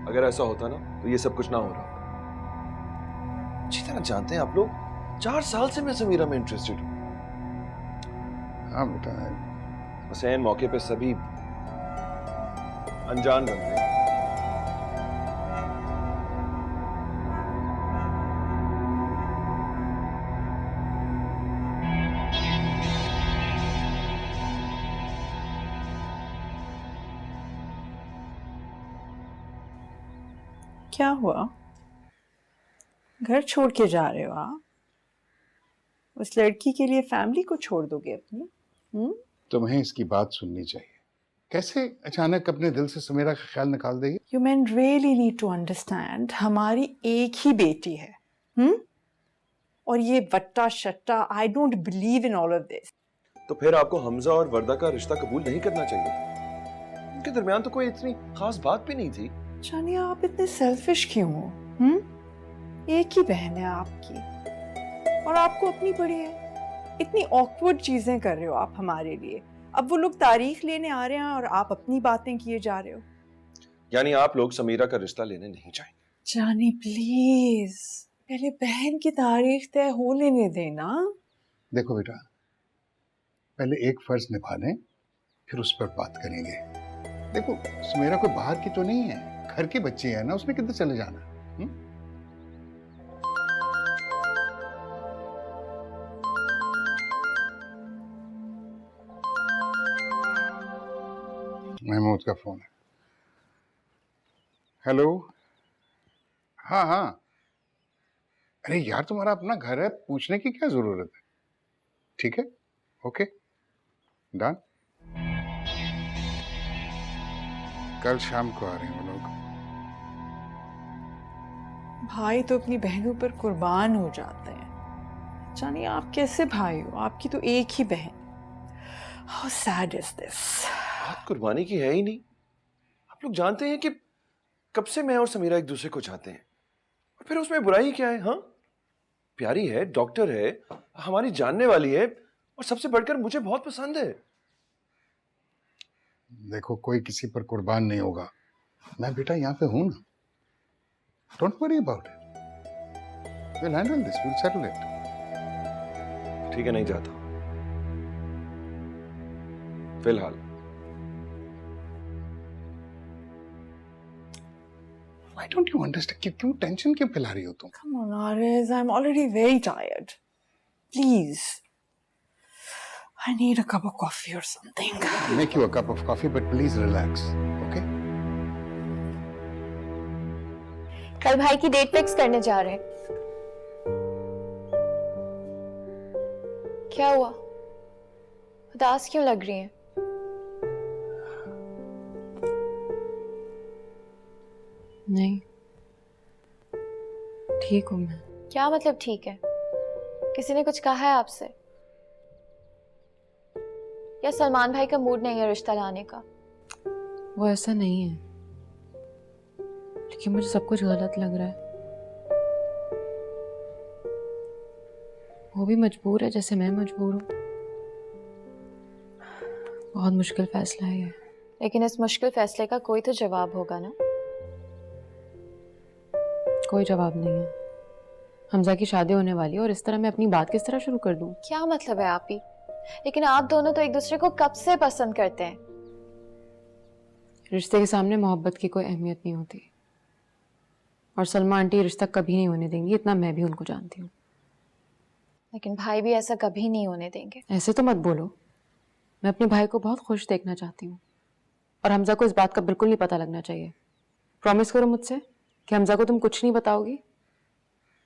अगर ऐसा होता ना तो ये सब कुछ ना हो रहा। अच्छी तरह जानते हैं आप लोग, 4 साल से मैं समीरा में इंटरेस्टेड हूँ। हाँ बेटा, बस ऐन मौके पे सभी अनजान बन गए। क्या हुआ? घर छोड़ के जा रहे हो आप? उस लड़की के लिए फैमिली को छोड़ दोगे अपनी? तुम्हें इसकी बात सुननी चाहिए। कैसे अचानक अपने दिल से समीरा का ख्याल निकाल देगी? You men really need to understand, हमारी एक ही बेटी है, और ये वट्टा शट्टा, I don't believe in all of this. तो फिर आपको हमजा और वर्दा का रिश्ता कबूल नहीं करना चाहिए। उनके दरमियान तो कोई इतनी खास बात भी नहीं थी। जानिए आप इतने सेल्फिश क्यों हो? एक ही बहन है आपकी और आपको अपनी पड़ी है। इतनी ऑकवर्ड चीजें कर रहे हो आप हमारे लिए। अब वो लोग तारीख लेने आ रहे हैं और आप अपनी बातें किए जा रहे हो। यानी आप लोग समीरा का रिश्ता लेने नहीं चाहेंगे? जानी प्लीज, पहले बहन की तारीख तय हो लेने देना। देखो बेटा, पहले एक फर्ज निभा लें, फिर उस पर बात करेंगे। देखो समीरा कोई बाहर की तो नहीं है, घर की बच्ची है ना, उसने किधर चले जाना। महमूद का फोन है। हेलो, हाँ हाँ, अरे यार तुम्हारा अपना घर है, पूछने की क्या जरूरत है। ठीक है, ओके डन। कल शाम को आ रहे हैं वो लोग। भाई तो अपनी बहनों पर कुर्बान हो जाते हैं। जानिए आप कैसे भाई हो? आपकी तो एक ही बहन। How sad is this? बात कुर्बानी की है ही नहीं। आप लोग जानते हैं कि कब से मैं और समीरा एक दूसरे को चाहते हैं, और फिर उसमें बुराई क्या है? हाँ, प्यारी है, डॉक्टर है, हमारी जानने वाली है, और सबसे बढ़कर मुझे बहुत पसंद है। देखो कोई किसी पर कुर्बान नहीं होगा, मैं बेटा यहाँ पे हूं ना। Don't worry about it, will handle this, will settle it. ठीक है, नहीं जाता फिलहाल। Why don't you understand? क्यों टेंशन क्यों फैला रही हो तुम? Come on, Ariz, I'm already very tired. Please. I need a cup of coffee or something. I'll make you a cup of coffee, but please relax, okay? कल भाई की date fix करने जा रहे हैं। क्या हुआ? उदास क्यों लग रही हैं? नहीं, ठीक हूँ मैं। क्या मतलब ठीक है? किसी ने कुछ कहा है आपसे? या सलमान भाई का मूड नहीं है रिश्ता लाने का? वो ऐसा नहीं है, लेकिन मुझे सब कुछ गलत लग रहा है। वो भी मजबूर है जैसे मैं मजबूर हूँ। बहुत मुश्किल फैसला है ये। लेकिन इस मुश्किल फैसले का कोई तो जवाब होगा ना? कोई जवाब नहीं है। हमजा की शादी होने वाली है और इस तरह मैं अपनी बात किस तरह शुरू कर दूं? क्या मतलब है आप ही? लेकिन आप दोनों तो एक दूसरे को कब से पसंद करते हैं। रिश्ते के सामने मोहब्बत की कोई अहमियत नहीं होती, और सलमा आंटी ये रिश्ता कभी नहीं होने देंगी, इतना मैं भी उनको जानती हूँ। लेकिन भाई भी ऐसा कभी नहीं होने देंगे। ऐसे तो मत बोलो, मैं अपने भाई को बहुत खुश देखना चाहती हूँ, और हमजा को इस बात का बिल्कुल नहीं पता लगना चाहिए। प्रॉमिस करो मुझसे कि हमजा को तुम कुछ नहीं बताओगी।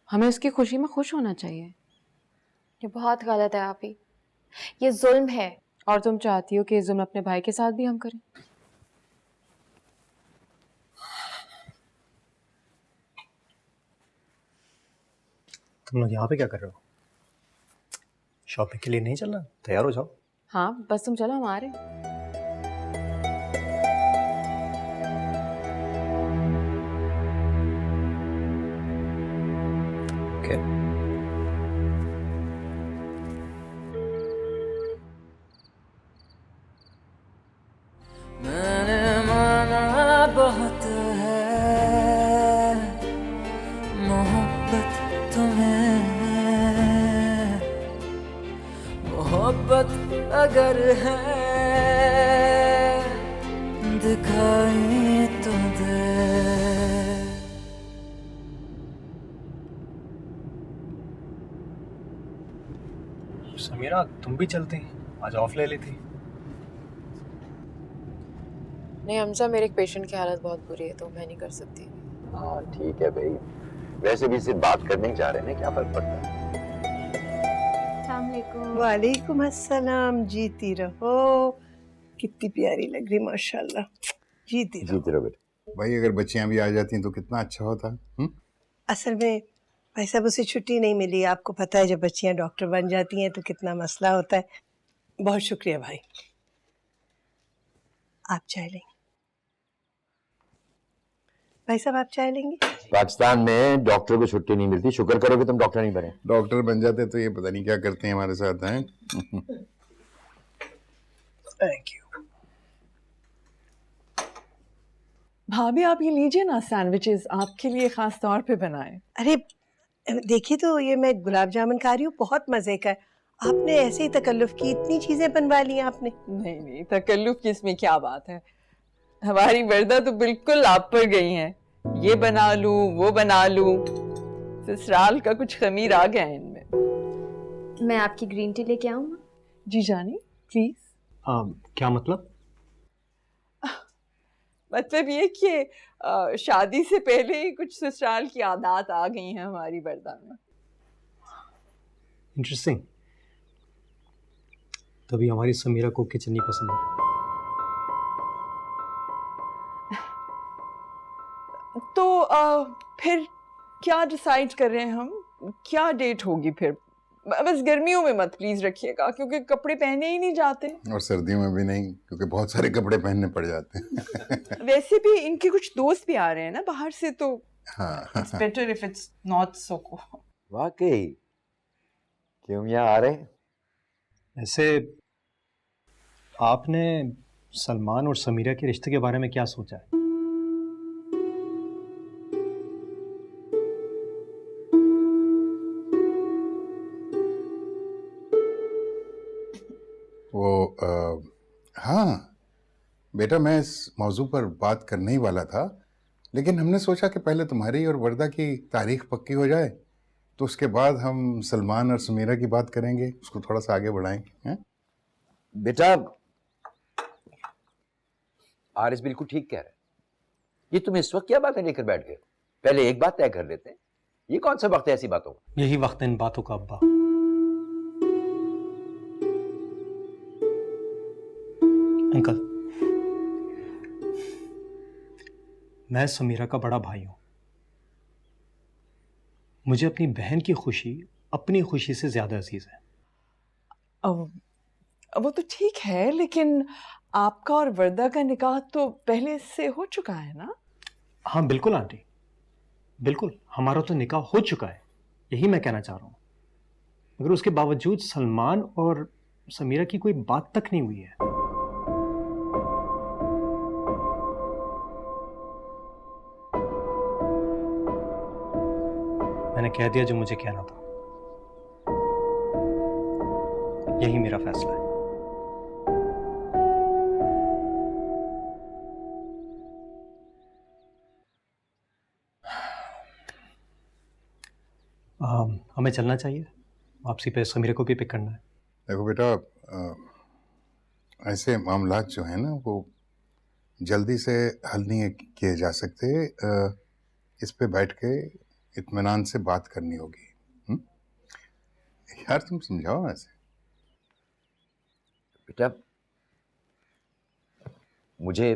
हमें उसकी खुशी में खुश होना चाहिए। ये बहुत गलत है आप ही, ये जुल्म है। और तुम चाहती हो कि ये जुल्म अपने भाई के साथ भी हम करें? तुम लोग यहाँ पे क्या कर रहे हो? शॉपिंग के लिए नहीं चलना? तैयार हो जाओ। हाँ बस तुम चलो, हम आ रहे हैं। Okay. मैंने माना बहुत है मोहब्बत तुम्हें, मोहब्बत अगर है दिखाई तो दे। समीरा तुम भी चलती, आज ऑफ ले लेती। नहीं हमजा, मेरे एक पेशेंट की हालत बहुत बुरी है तो मैं नहीं कर सकती। हाँ ठीक है भाई, वैसे भी सिर्फ बात करने ही जा रहे हैं, क्या फर्क पड़ता है। वालेकुम अस्सलाम। जीती रहो, कितनी प्यारी लग रही माशाल्लाह। जीती रहो। जीती रहो बेटा। भाई अगर बच्चियां भी आ जाती तो कितना अच्छा होता। असल में भाई साहब उसे छुट्टी नहीं मिली, आपको पता है जब बच्चियां डॉक्टर बन जाती हैं तो कितना मसला होता है। बहुत शुक्रिया भाई। आप चाय लेंगे? भाई साहब आप चाय लेंगे? पाकिस्तान में डॉक्टर को छुट्टी नहीं मिलती, शुक्र करो कि तुम डॉक्टर नहीं बने। डॉक्टर बन जाते तो ये पता नहीं क्या करते हैं हमारे साथ हैं। Thank you. भाभी आप ये लीजिए ना, सैंडविचेस आपके लिए खास तौर पे बनाए। अरे देखिए तो ये मैं गुलाब जामुन खा रही हूँ, बहुत मजे का है। आपने ऐसे ही तकल्लुफ की, इतनी चीजें बनवा ली आपने। नहीं नहीं, तकल्लुफ की इसमें क्या बात है। हमारी वर्दा तो बिल्कुल आप पर गई हैं, ये बना लूं वो बना लूं, ससुराल का कुछ खमीर आ गया है इनमें। मैं आपकी ग्रीन टी लेके आऊँ? जी जानी प्लीज। क्या मतलब? मतलब ये कि शादी से पहले ही कुछ ससुराल की आदत आ गई हैं हमारी वर्दा में। इंटरेस्टिंग। तभी हमारी समीरा को किचन नहीं पसंद है। तो फिर क्या डिसाइड कर रहे हैं हम, क्या डेट होगी फिर? बस गर्मियों में मत प्लीज रखिएगा, क्योंकि कपड़े पहने ही नहीं जाते, और सर्दियों में भी नहीं, क्योंकि बहुत सारे कपड़े पहनने पड़ जाते हैं। वैसे भी इनके कुछ दोस्त भी आ रहे हैं ना बाहर से, तो हाँ it's better if it's not so cold. वाकई क्यों यहाँ आ रहे हैं? ऐसे आपने सलमान और समीरा के रिश्ते के बारे में क्या सोचा है? हाँ बेटा, मैं इस मौजू पर बात करने ही वाला था, लेकिन हमने सोचा कि पहले तुम्हारी और वर्दा की तारीख पक्की हो जाए, तो उसके बाद हम सलमान और समीरा की बात करेंगे, उसको थोड़ा सा आगे बढ़ाएंगे। हैं? बेटा आरिस बिल्कुल ठीक कह रहा है। ये तुम इस वक्त क्या बातें लेकर बैठ गए? पहले एक बात तय कर लेते हैं। ये कौन सा वक्त है ऐसी बातों का? यही वक्त है इन बातों का अब्बा। अंकल, मैं समीरा का बड़ा भाई हूं। मुझे अपनी बहन की खुशी अपनी खुशी से ज्यादा अजीज है। वो तो ठीक है, लेकिन आपका और वर्दा का निकाह तो पहले से हो चुका है ना? हाँ बिल्कुल आंटी, बिल्कुल हमारा तो निकाह हो चुका है, यही मैं कहना चाह रहा हूं। मगर उसके बावजूद सलमान और समीरा की कोई बात तक नहीं हुई है। मैंने कह दिया जो मुझे कहना था। यही मेरा फैसला है। हमें चलना चाहिए, वापसी पे समीरा को भी पिक करना है। देखो बेटा, ऐसे मामलात जो है ना वो जल्दी से हल नहीं किए जा सकते। इस पे बैठ के इत्मीनान से बात करनी होगी। यार तुम समझाओ ना ऐसे। बेटा मुझे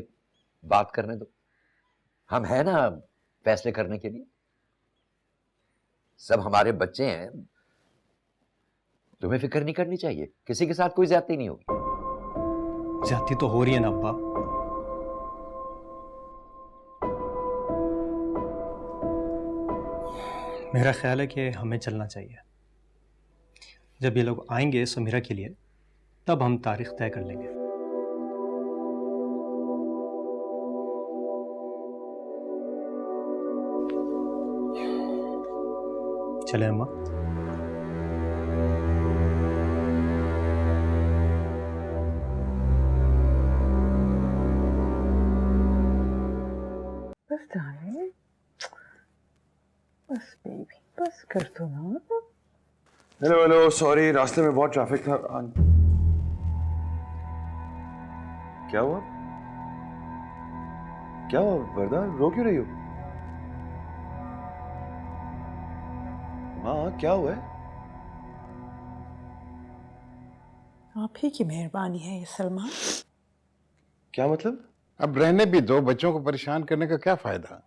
बात करने दो, हम हैं ना फैसले करने के लिए। सब हमारे बच्चे हैं, तुम्हें फिक्र नहीं करनी चाहिए। किसी के साथ कोई ज्यादती नहीं होगी। ज्यादती तो हो रही है ना अब्बा। मेरा ख्याल है कि हमें चलना चाहिए। जब ये लोग आएंगे समीरा के लिए तब हम तारीख तय कर लेंगे। चले अम्मा। बस डार्लिंग, बस बेबी, बस कर दो ना। हेलो हेलो, सॉरी रास्ते में बहुत ट्रैफिक था। क्या हुआ? क्या हुआ वरदा, रो क्यों रही हो? माँ क्या हुआ है? आप ही की मेहरबानी है ये सलमान। क्या मतलब? अब रहने भी दो, बच्चों को परेशान करने का क्या फायदा।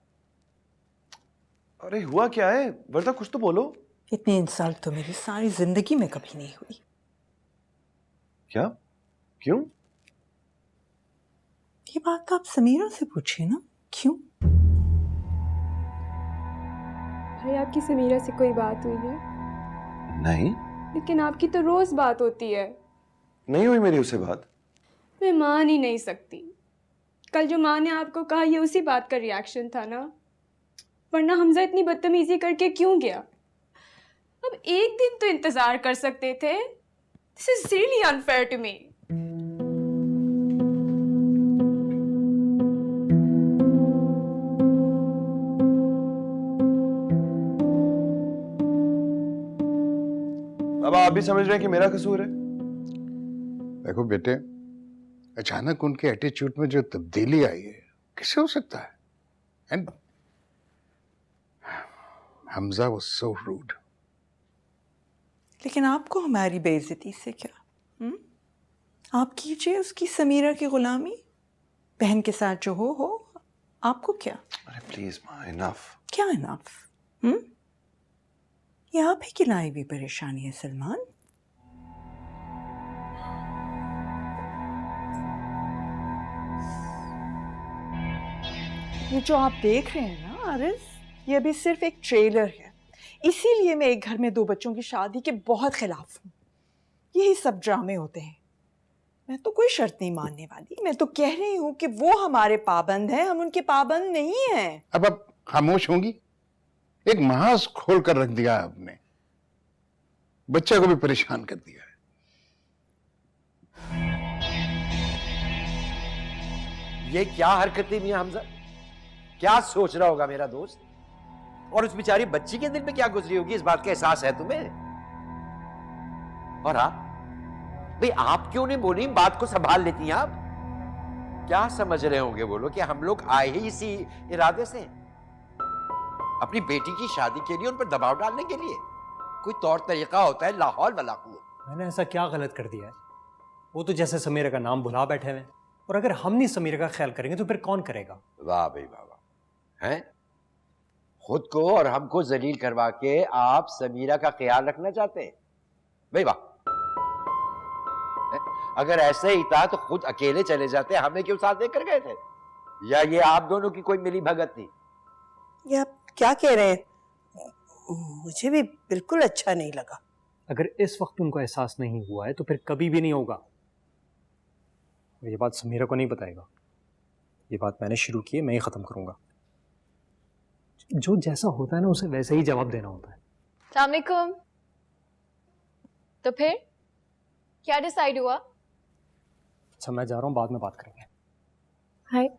अरे हुआ क्या है वरदा, कुछ तो बोलो। इतनी इंसल्ट तो मेरी सारी जिंदगी में कभी नहीं हुई। क्या? क्यों? ये बात तो आप समीरा से पूछिए ना, क्यों? भाई आपकी समीरा से कोई बात हुई है? नहीं। लेकिन आपकी तो रोज बात होती है। नहीं हुई मेरी उससे बात। मैं मान ही नहीं सकती। कल जो माँ ने आपको कहा ये उसी बात का रिएक्शन था ना, वरना हमजा इतनी बदतमीजी करके क्यों गया? अब एक दिन तो इंतजार कर सकते थे। This is really unfair to me. अब आप भी समझ रहे हैं कि मेरा कसूर है? देखो बेटे, अचानक उनके एटीट्यूड में जो तब्दीली आई है कैसे हो सकता है? And Hamza was so rude. लेकिन आपको हमारी बेइज्जती से क्या? आप कीजिए उसकी समीरा की गुलामी। बहन के साथ जो हो, आपको क्या? अरे प्लीज माँ, इनफ। क्या इनफ? ये आप ही की लाई भी परेशानी है सलमान। ये जो आप देख रहे हैं ना आरिस, ये अभी सिर्फ एक ट्रेलर है। इसीलिए मैं एक घर में दो बच्चों की शादी के बहुत खिलाफ हूँ। यही सब ड्रामे होते हैं। मैं तो कोई शर्त नहीं मानने वाली। मैं तो कह रही हूँ कि वो हमारे पाबंद हैं, हम उनके पाबंद नहीं हैं। अब आप खामोश होंगी? एक महाज खोल कर रख दिया आपने, बच्चे को भी परेशान कर दिया है। ये क्या हरकतें मियां हमजा? क्या सोच रहा होगा मेरा दोस्त? और उस बेचारी बच्ची के दिल में क्या गुजरी होगी, इस बात का एहसास है तुम्हें? और आप भाई, आप क्यों नहीं बोली? बात को संभाल लेती हैं आप। क्या समझ रहे होंगे वो लोग कि हम लोग आए ही इसी इरादे से, अपनी बेटी की शादी के लिए उन पर दबाव डालने के लिए? कोई तौर तरीका होता है, लाहौल वाला कुआं। मैंने ऐसा क्या गलत कर दिया है? वो तो जैसे समीरा का नाम भुला बैठे हुए हैं, और अगर हम नहीं समीरा का ख्याल करेंगे तो फिर कौन करेगा? वाह भाई वाह वाह। हैं? खुद को और हमको जलील करवा के आप समीरा का ख्याल रखना चाहते हैं? भाई वाह। अगर ऐसे ही था तो खुद अकेले चले जाते, हमें क्यों साथ लेकर गए थे? या ये आप दोनों की कोई मिली भगत थी? ये आप क्या कह रहे हैं? मुझे भी बिल्कुल अच्छा नहीं लगा। अगर इस वक्त उनको एहसास नहीं हुआ है तो फिर कभी भी नहीं होगा। और ये बात समीरा को नहीं बताएगा। ये बात मैंने शुरू की है, मैं ही खत्म करूंगा। जो जैसा होता है ना उसे वैसे ही जवाब देना होता है। अस्सलामुअलैकुम। तो फिर क्या डिसाइड हुआ? अच्छा मैं जा रहा हूँ, बाद में बात करेंगे। हाय।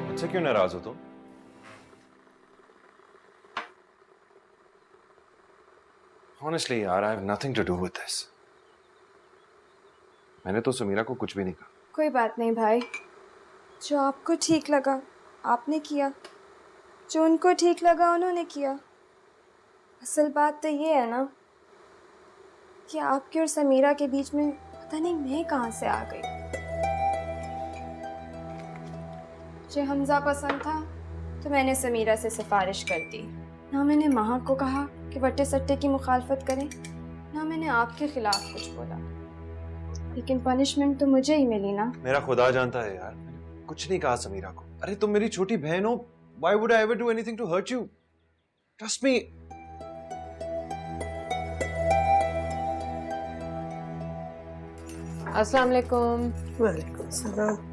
मुझसे क्यों नाराज हो तुम? Honestly यार, I have nothing to do with this. मैंने तो समीरा को कुछ भी नहीं कहा। कोई बात नहीं भाई, जो आपको ठीक लगा आपने किया, जो उनको ठीक लगा उन्होंने किया। असल बात तो ये है ना कि आपके और समीरा के बीच में पता नहीं मैं कहाँ से आ गई। मुझे हमजा पसंद था तो मैंने समीरा से सिफारिश कर दी। ना मैंने महक को कहा कि वट्टे सट्टे की मुखालफत करें, ना मैंने आपके खिलाफ कुछ बोला, लेकिन पनिशमेंट तो मुझे ही मिली ना। मेरा खुदा जानता है यार, मैंने कुछ नहीं कहा समीरा को। अरे तुम मेरी छोटी बहन हो, why would I ever do anything to hurt you? Trust me. अस्सलाम वालेकुम। वालेकुम सलाम।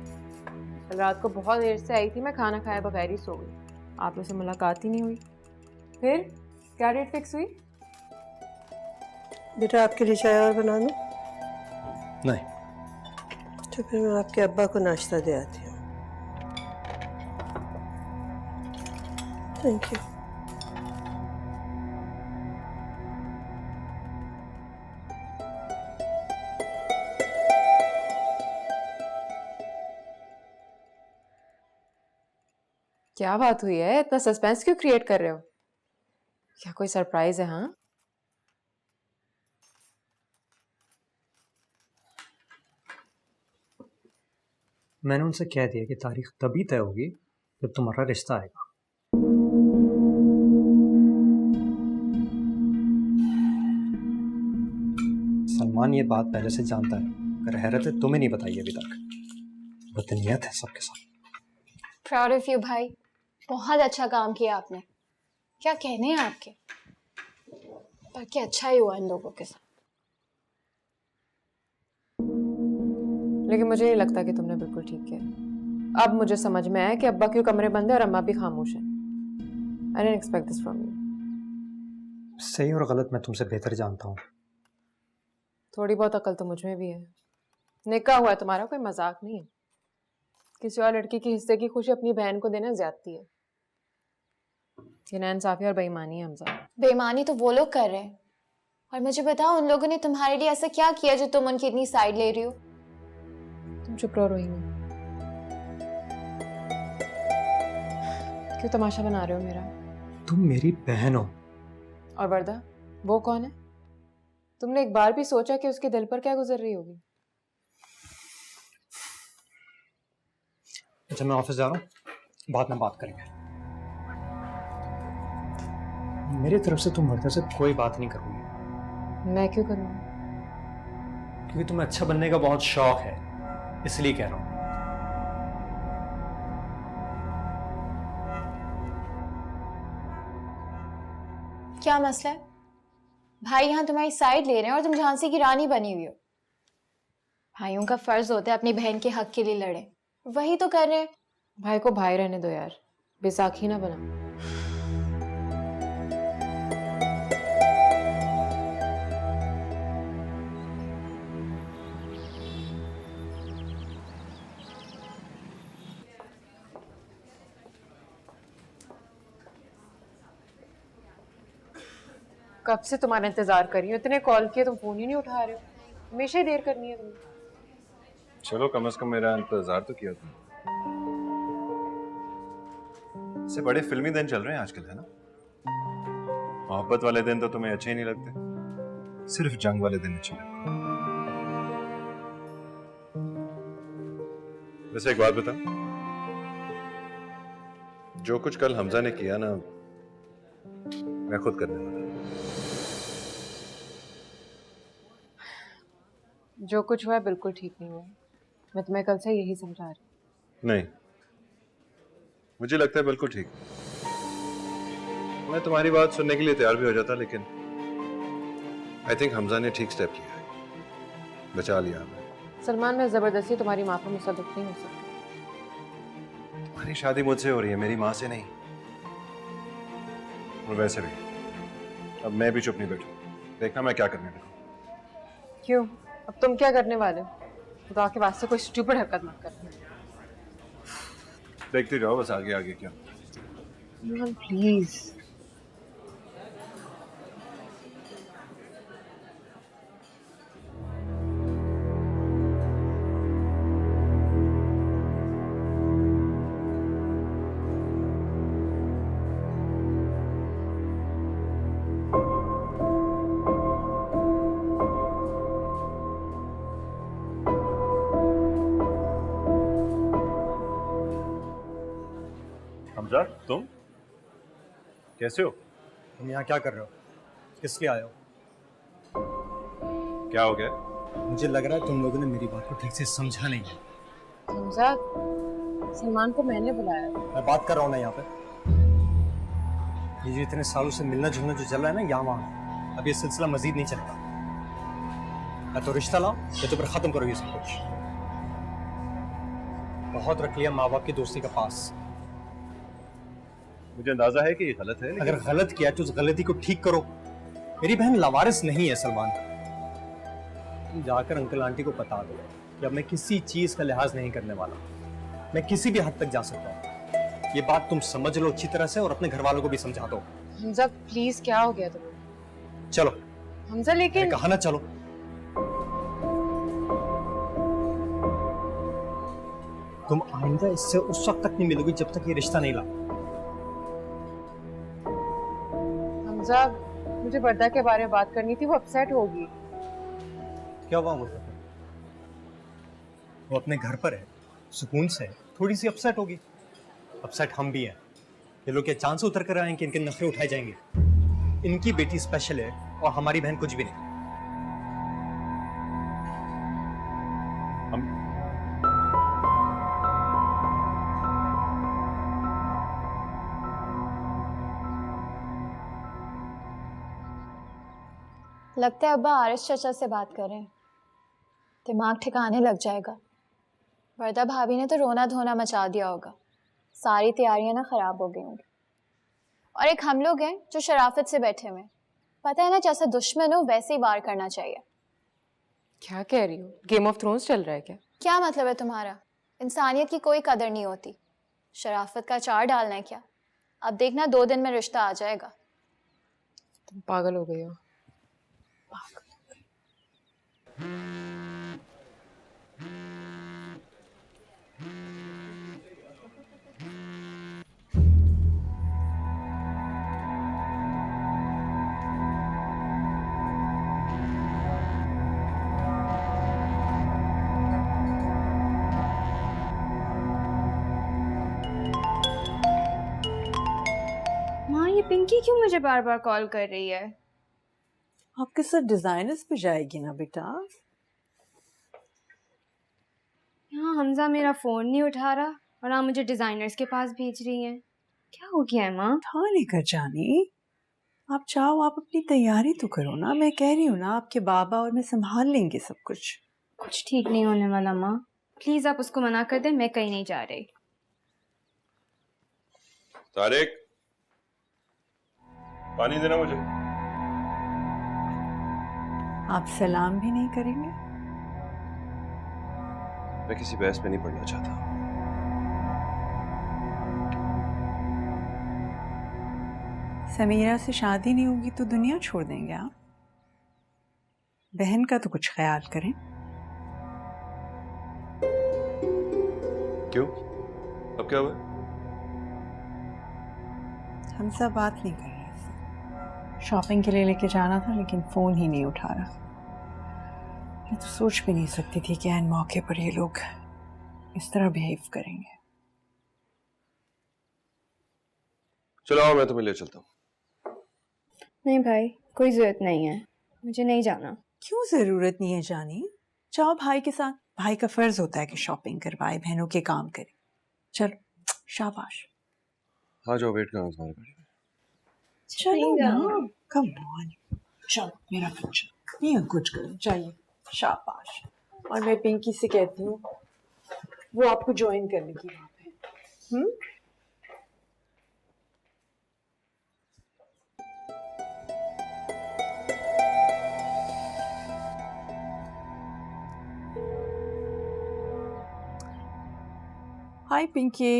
कल रात को बहुत देर से आई थी, मैं खाना खाए बगैर ही सो गई। आप लोग से मुलाकात ही नहीं हुई। फिर क्या डेट फिक्स हुई? बेटा आपके लिए चाय और बना दूं? नहीं। तो फिर मैं आपके अब्बा को नाश्ता दे आती हूँ। Thank you. क्या बात हुई है? इतना सस्पेंस क्यों क्रिएट कर रहे हो? क्या कोई सरप्राइज है? हाँ, मैंने उनसे कह दिया कि तारीख तभी तय होगी जब तुम्हारा रिश्ता आएगा। सलमान ये बात पहले से जानता है, अगर हैरत है तुम्हें नहीं बताई अभी तक। बदनीयत है सबके साथ। प्राउड ऑफ यू भाई, बहुत अच्छा काम किया आपने। क्या कहने हैं आपके, बाकी अच्छा ही हुआ इन लोगों के साथ। लेकिन मुझे नहीं लगता कि तुमने बिल्कुल ठीक किया। अब मुझे समझ में आया कि अब्बा क्यों कमरे बंद है और अम्मा भी खामोश है। I didn't expect this from you. सही और गलत मैं तुमसे बेहतर जानता हूँ। थोड़ी बहुत अकल तो मुझ में भी है। निकाह हुआ है तुम्हारा, कोई मजाक नहीं है। किसी और लड़की के हिस्से की खुशी अपनी बहन को देना ज्यादती है। ये नाइंसाफी और बेईमानी है हमजा। बेईमानी तो वो लोग कर रहे हैं, और मुझे बताओ उन लोगों ने तुम्हारे लिए ऐसा क्या किया जो तुम उनकी इतनी साइड ले रही हो? तुम चुप रहो रोहिणी। क्यों तमाशा बना रहे हो मेरा? तुम मेरी बहन हो। और वर्दा, वो कौन है? तुमने एक बार भी सोचा कि उसके दिल पर क्या गुजर रही होगी? अच्छा मैं ऑफिस जा रहा हूँ, बाद में बात करेंगे। मेरी तरफ से तुम वर्दा से कोई बात नहीं करोगी। मैं क्यों करूँ? क्योंकि तुम्हें अच्छा बनने का बहुत शौक है, इसलिए कह रहा हूँ। क्या मसला है? भाई यहाँ तुम्हारी साइड ले रहे हैं और तुम झांसी की रानी बनी हुई हो। भाइयों का फर्ज होता है अपनी बहन के हक के लिए लड़े, वही तो कर रहे हैं। भाई को भाई रहने दो यार, बेसाखी ना बना। कब से तुम्हारा इंतजार कर रही हूँ, इतने कॉल किए तुम फोन ही नहीं उठा रहे हो। हमेशा ही देर करनी है तुम्हें। चलो कम से कम मेरा इंतजार तो किया तुमने। इससे बड़े फिल्मी दिन चल रहे हैं आजकल, है ना? मोहब्बत वाले दिन तो तुम्हें अच्छे ही नहीं लगते, सिर्फ जंग वाले दिन अच्छे लगते। वैसे एक बात बता, जो कुछ कल हमजा ने किया ना, मैं खुद करने वाला। जो कुछ हुआ है बिल्कुल ठीक नहीं हुआ। मैं तुम्हें कल से यही समझा रही हूँ। नहीं, मुझे लगता है बिल्कुल ठीक। मैं तुम्हारी बात सुनने के लिए तैयार भी हो जाता, लेकिन आई थिंक हमजा ने ठीक स्टेप लिया है, बचा लिया हमें। सलमान, मैं जबरदस्ती तुम्हारी माँ पर मुसल्लत नहीं हो सकती। तुम्हारी शादी मुझसे हो रही है, मेरी माँ से नहीं। और वैसे भी अब मैं भी चुप नहीं बैठू, देखना मैं क्या करने लगूं। क्यों? अब तुम क्या करने वाले हो? खुदा के वास्ते कोई स्टूपिड हरकत मत करना। देखते जाओ बस, आगे आगे क्या। प्लीज। हमजा, तुम कैसे हो? तुम यहाँ क्या कर रहे हो? किस लिए आए हो? क्या हो गया? मुझे लग रहा है तुम लोगों ने मेरी बात को ठीक से समझा नहीं है। हमजा, सलमान को मैंने बुलाया। मैं बात कर रहा हूँ ना यहाँ पे। ये जो इतने सालों से मिलना जुलना जो चल रहा है ना यहाँ वहाँ, अब ये सिलसिला मजीद नहीं चलेगा। या तो रिश्ता लाओ या तो फिर खत्म करो ये सब कुछ। बहुत रख लिया माँ बाप की दोस्ती का पास। मुझे अंदाजा है कि ये गलत है, अगर गलत किया तो उस गलती को ठीक करो। मेरी बहन लावारिस नहीं है सलमान। तुम जाकर अंकल आंटी को बता दो कि अब मैं किसी चीज का लिहाज नहीं करने वाला। मैं किसी भी हद तक जा सकता हूँ। ये बात तुम समझ लो अच्छी तरह से और अपने घर वालों को भी समझा दो। हमजा प्लीज, क्या हो गया तुम्हें? चलो। हमजा लेकिन कहा ना चलो। तुम आइंदा इससे उस वक्त तक नहीं मिलोगी जब तक ये रिश्ता नहीं ला। हमजा, मुझे वर्दा के बारे में बात करनी थी, वो अपसेट होगी। क्या हुआ वो अपने घर पर है, सुकून से है, थोड़ी सी अपसेट होगी। अपसेट हम भी हैं। ये लोग क्या चांद से उतर कर आए कि इनके नखरे उठाए जाएंगे? इनकी बेटी स्पेशल है और हमारी बहन कुछ भी नहीं। लगता है अब्बा आरिश चाचा से बात कर रहे हैं। दिमाग ठिकाने लग जाएगा। वर्दा भाभी ने तो रोना धोना मचा दिया होगा। सारी तैयारियां ना खराब हो गई होंगी। और एक हम लोग हैं जो शराफत से बैठे हुए। पता है ना, जैसा दुश्मन हो वैसे ही वार करना चाहिए। क्या कह रही हो? गेम ऑफ थ्रोन्स चल रहा है क्या? क्या मतलब है तुम्हारा? इंसानियत की कोई कदर नहीं होती। शराफत का अचार डालना है क्या? अब देखना 2 दिन में रिश्ता आ जाएगा। तुम पागल हो गई हो। माँ, ये पिंकी क्यों मुझे बार बार कॉल कर रही है? आपके साथ डिजाइनर्स पे जाएगी ना बेटा? यहाँ हमजा मेरा फ़ोन नहीं उठा रहा और आप मुझे डिज़ाइनर्स के पास भेज रही हैं। क्या हो गया है माँ? उठा लेकर जानी। आप चाहो आप अपनी तैयारी तो करो ना। मैं कह रही हूँ ना, आपके बाबा और मैं संभाल लेंगे सब कुछ। कुछ ठीक नहीं होने वाला माँ। प्लीज़ आप उसको मना कर दें, मैं कहीं नहीं जा रही। तारिक, पानी देना मुझे। आप सलाम भी नहीं करेंगे? मैं किसी बहस में नहीं पड़ना चाहता। समीरा से शादी नहीं होगी तो दुनिया छोड़ देंगे आप? बहन का तो कुछ ख्याल करें। क्यों? अब क्या हुआ? हम सब बात नहीं कर रहे थे। शॉपिंग के लिए लेके जाना था लेकिन फ़ोन ही नहीं उठा रहा। मैं तो सोच भी नहीं सकती थी कि ऐन मौके पर ये लोग इस तरह बिहेव करेंगे। चलो आओ, मैं तुम्हें ले चलता हूँ। नहीं भाई, कोई ज़रूरत नहीं है, मुझे नहीं जाना। क्यों जरूरत नहीं है जानी? जाओ भाई के साथ, भाई का फर्ज होता है कि शॉपिंग करवाए, बहनों के काम करे। चलो शाबाश। हाँ जाओ, वेट करो तुम्हारी गाड़ी में। चलो ना, कम ऑन, चलो मेरा बच्चा, ये कुछ करो चाहिए। शाबाश। और मैं पिंकी से कहती हूँ वो आपको ज्वाइन करने की वहाँ पे। हाय पिंकी।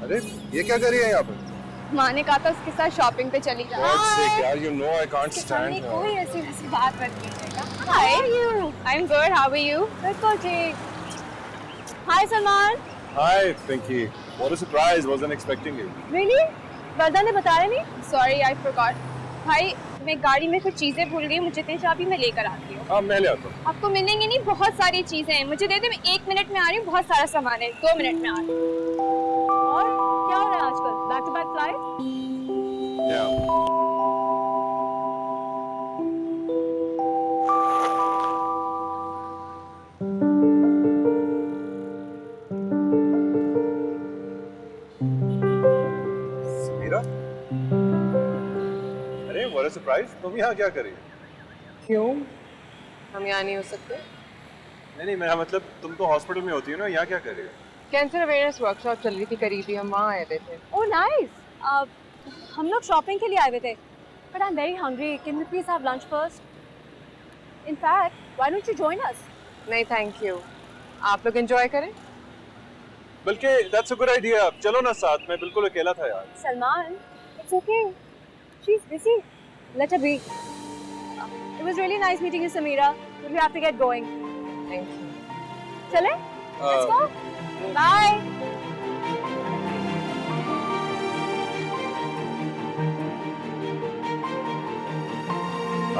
अरे ये क्या कर रही है यहाँ पर? माँ ने कहा था उसके साथ शॉपिंग पे चली जा। God sake, यार, you know I can't stand her. कोई ऐसी वैसी बात मत कीजिएगा। How are you? I'm good. How are you? बिल्कुल ठीक। Hi Salman. Hi, Pinky. What a surprise! Wasn't expecting it. Really? वर्दा ने बताया नहीं? Sorry, I forgot. भाई मैं गाड़ी में कुछ चीजें भूल गई, मुझे दे चाबी, मैं लेकर आती हूँ। हाँ मैं ले आता हूँ। आपको मिलेंगी नहीं, बहुत सारी चीजें हैं, मुझे दे दे, मैं 1 मिनट में आ रही हूँ, बहुत सारा सामान है, 2 मिनट में आ रही हूँ। और क्या हो रहा है आजकल? Back to back flight? Yeah. Sameera? अरे what a surprise! तुम यहाँ क्या कर रही हो? क्यों? हम यहाँ नहीं हो सकते? नहीं मेरा मतलब तुम तो हॉस्पिटल में होती हो ना, यहाँ क्या कर रही हो? कैंसर अवेयरनेस वर्कशॉप चल रही थी करीबी, हम वहाँ आए थे। Oh nice. हम लोग शॉपिंग के लिए आए हुए थे, but I am very hungry, can we please have lunch first? In fact why don't you join us? नहीं थैंक यू, आप लोग एंजॉय करें। बल्कि that's a good idea, चलो ना साथ में, बिल्कुल अकेला था यार। Salman, it's okay, she's busy, let her be. It was really nice meeting you, Samira, but we have to get going. Thank you. चले? Let's go. Bye.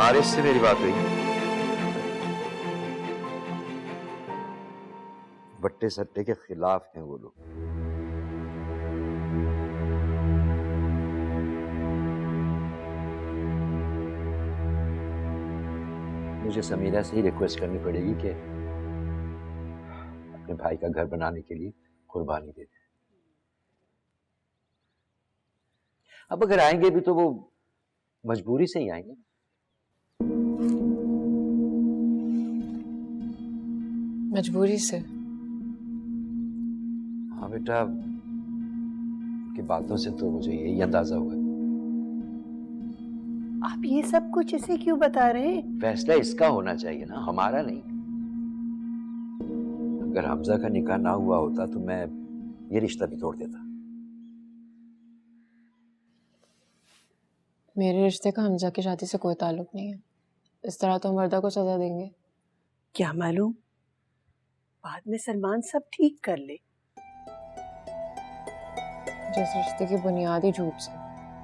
आरिस से मेरी बात हुई। बट्टे सट्टे के खिलाफ हैं वो लोग। मुझे समीरा से ही रिक्वेस्ट करनी पड़ेगी कि अपने भाई का घर बनाने के लिए कुर्बानी दे दे। अब अगर आएंगे भी तो वो मजबूरी से ही आएंगे। मजबूरी से? हाँ बेटा, उनकी बातों से तो मुझे यही अंदाजा हुआ। आप ये सब कुछ इसे क्यों बता रहे हैं? फैसला इसका होना चाहिए ना, हमारा नहीं। अगर हमजा का निकाह ना हुआ होता तो मैं ये रिश्ता भी तोड़ देता। मेरे रिश्ते का हमजा की शादी से कोई ताल्लुक नहीं है। इस तरह तो हम वर्दा को सजा देंगे। क्या मालूम, बाद में सलमान सब ठीक कर ले। जिस रिश्ते की बुनियादी झूठ से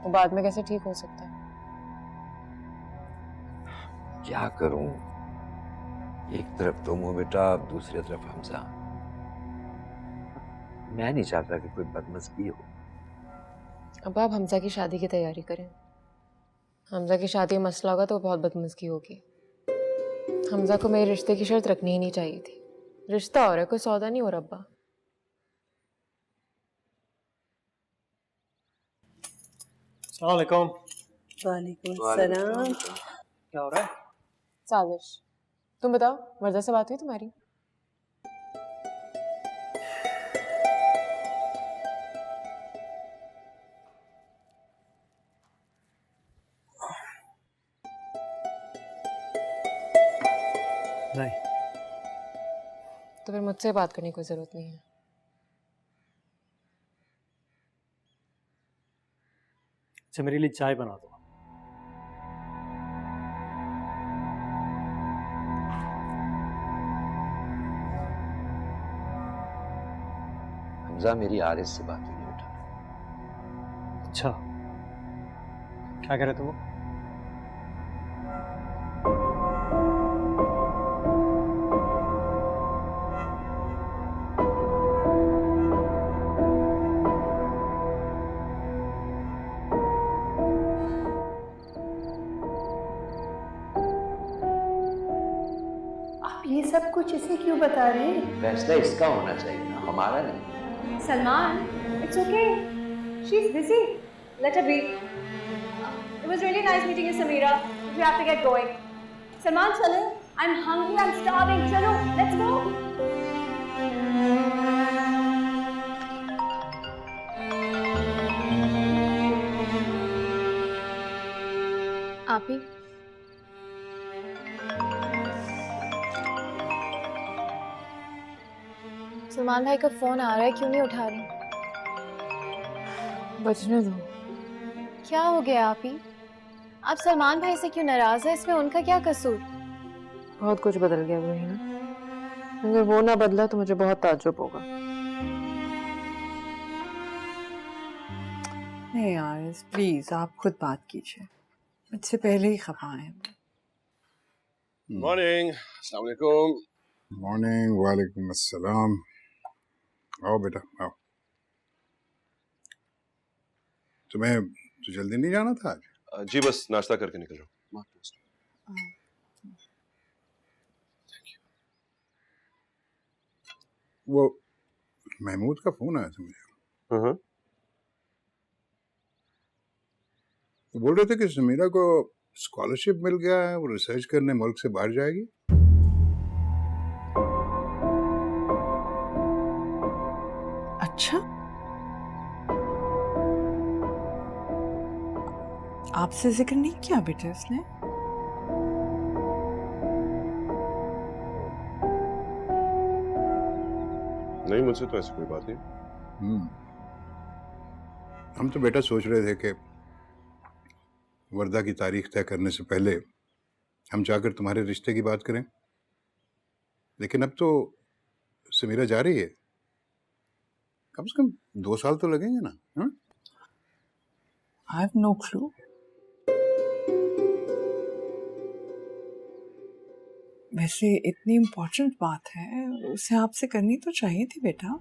वो बाद में कैसे ठीक हो सकता है? क्या करूं, एक तरफ तुम हो बेटा, दूसरी तरफ हमजा। मैं नहीं चाहता कि कोई बदमज़गी हो। अब आप हमजा की शादी की तैयारी करें। हमजा की शादी में मसला होगा तो बहुत बदमज़गी होगी। हमजा को मेरे रिश्ते की शर्त रखनी ही नहीं चाहिए थी। रिश्ता और है, कोई सौदा नहीं हो रब्बा। अस्सलाम वालेकुम। वालेकुम सलाम। क्या हो रहा है? साजिश। तुम बताओ, वर्दा से बात हुई तुम्हारी? नहीं। तो फिर मुझसे बात करने की कोई जरूरत नहीं है। अच्छा मेरे लिए चाय बना दो। हमजा, मेरी आरिस से बात हुई है बेटा। अच्छा क्या कह रहे थे वो? आप ये सब कुछ इसे क्यों बता रहे हैं? फैसला इसका होना चाहिए ना, हमारा नहीं। Salman, it's okay. She's busy. Let her be. It was really nice meeting you, Samira. We have to get going. Salman, chalo. I'm hungry. I'm starving. Chalo, let's go. आप ही सलमान भाई का फोन आ रहा है, क्यों नहीं उठा रही? बचने दो। क्या हो गया आप ही? आप सलमान भाई से क्यों नाराज है? इसमें उनका क्या कसूर? बहुत कुछ बदल गया वही ना। अगर वो ना बदला तो मुझे बहुत ताज्जुब होगा। नहीं यार, प्लीज आप खुद बात कीजिए, मुझसे पहले ही खफा है। मॉर्निंग, अस्सलाम वालेकुम। मॉर्निंग, वालेकुम अस्सलाम। आओ बेटा आओ। तुम्हें तो जल्दी नहीं जाना था आज? जी बस नाश्ता करके निकल रहा हूँ। वो महमूद का फोन आया था मुझे। वो बोल रहे थे कि समीरा को स्कॉलरशिप मिल गया है, वो रिसर्च करने मुल्क से बाहर जाएगी। अच्छा, आपसे जिक्र नहीं किया बेटे उसने? नहीं, मुझसे तो ऐसी कोई बात नहीं। हम तो बेटा सोच रहे थे कि वर्दा की तारीख तय करने से पहले हम जाकर तुम्हारे रिश्ते की बात करें, लेकिन अब तो समीरा जा रही है, कम से कम 2 साल तो लगेंगे ना। हाँ? I have no clue. वैसे इतनी इम्पोर्टेंट बात है, उसे आपसे करनी तो चाहिए थी बेटा।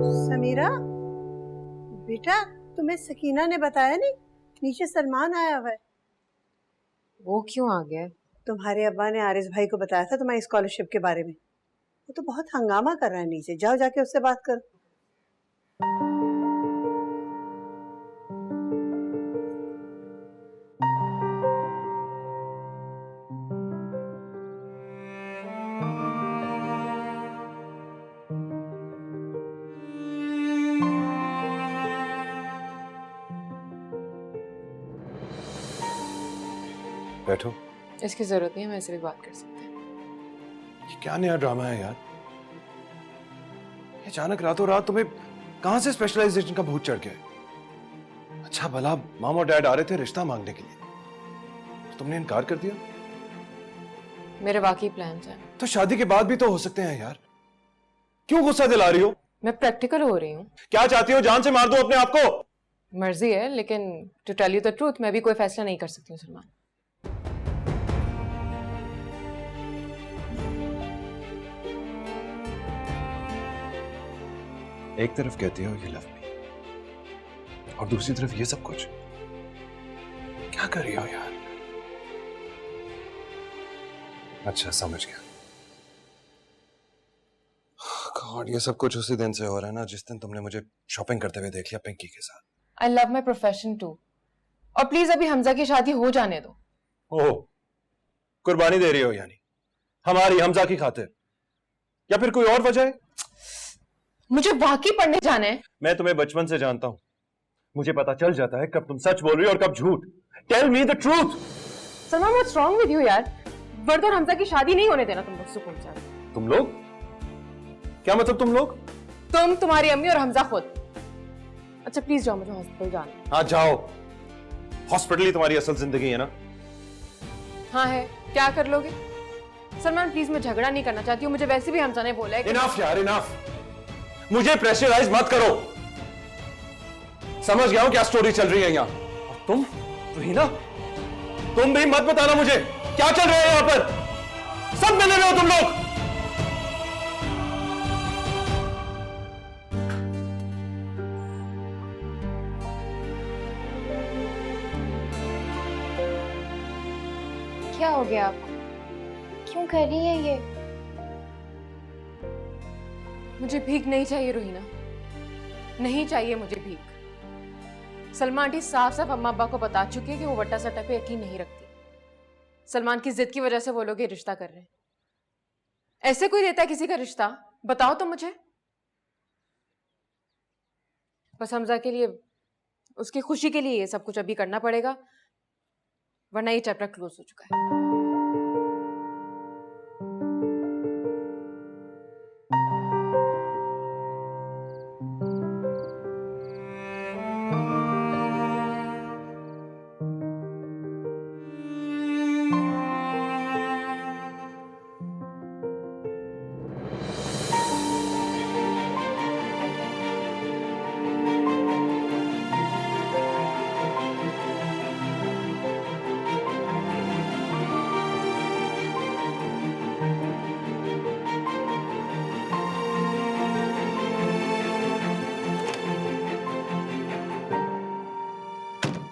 समीरा बेटा, तुम्हें सकीना ने बताया नहीं? नीचे सलमान आया हुआ है। वो क्यों आ गया? तुम्हारे अब्बा ने आरिस भाई को बताया था तुम्हारी स्कॉलरशिप के बारे में। वो तो बहुत हंगामा कर रहा है नीचे, जाओ जाके उससे बात करो। बैठो। इसकी जरूरत नहीं है, हम ऐसे भी बात कर सकते हैं। ये क्या नया ड्रामा है यार? ये अचानक रातों रात तुम्हें कहां से स्पेशलाइजेशन का भूत चढ़ गया? अच्छा भला मॉम और डैड आ रहे थे रिश्ता मांगने के लिए, तो तुमने इनकार कर दिया। मेरे वाकई प्लान्स हैं। तो शादी के बाद भी तो हो सकते हैं यार, क्यों गुस्सा दिला रही हो? मैं प्रैक्टिकल हो रही हूँ। क्या चाहती हो, जान से मार दो अपने आप को? मर्जी है, लेकिन to tell you the truth मैं भी कोई फैसला नहीं कर सकती हूँ सलमान। एक तरफ कहती हो यू लव मी, और दूसरी तरफ ये सब कुछ क्या कर रही हो यार? अच्छा समझ गया। गॉड, ये सब कुछ उसी दिन से हो रहा है ना जिस दिन तुमने मुझे शॉपिंग करते हुए देख लिया पिंकी के साथ। I love my profession too, और प्लीज अभी हमजा की शादी हो जाने दो। ओह, कुर्बानी दे रही हो यानी हमारी हमजा की खातिर, या फिर कोई और वजह है? मुझे वाकई पढ़ने जाना है। मैं तुम्हें बचपन से जानता हूं, मुझे पता चल जाता है कब तुम सच बोल रही हो और कब झूठ। Tell me the truth. Salman, what's wrong with you यार? वर्द और हमजा की शादी नहीं होने देना तुम लोग सुकून से। तुम लोग? क्या मतलब तुम लोग? तुम, तुम्हारी अम्मी और हमजा खुद। अच्छा प्लीज जाओ, मुझे हॉस्पिटल जाना है। हाँ जाओ, हॉस्पिटल ही तुम्हारी असल जिंदगी है ना? हाँ है, क्या कर लोगे? सलमान प्लीज, मैं झगड़ा नहीं करना चाहती हूँ, मुझे वैसे भी हमजा ने बोला है कि इनफ यार, इनफ। मुझे प्रेशराइज मत करो। समझ गया हूं क्या स्टोरी चल रही है यहाँ। और तुम रहीना, तुम भी मत बताना मुझे क्या चल रहा है यहाँ पर। सब मिले हुए हो तुम लोग। क्या हो गया आपको? क्यों कर रही है ये? मुझे भीख नहीं चाहिए रोहिना, नहीं चाहिए मुझे भीख। सलमा आंटी साफ साफ अम्मा अब्बा को बता चुकी है कि वो वट्टा सट्टा पे यकीन नहीं रखती। सलमान की जिद की वजह से वो लोग ये रिश्ता कर रहे हैं। ऐसे कोई देता है किसी का रिश्ता? बताओ तो मुझे। बस हमजा के लिए, उसकी खुशी के लिए ये सब कुछ अभी करना पड़ेगा, वरना ये चैप्टर क्लोज हो चुका है।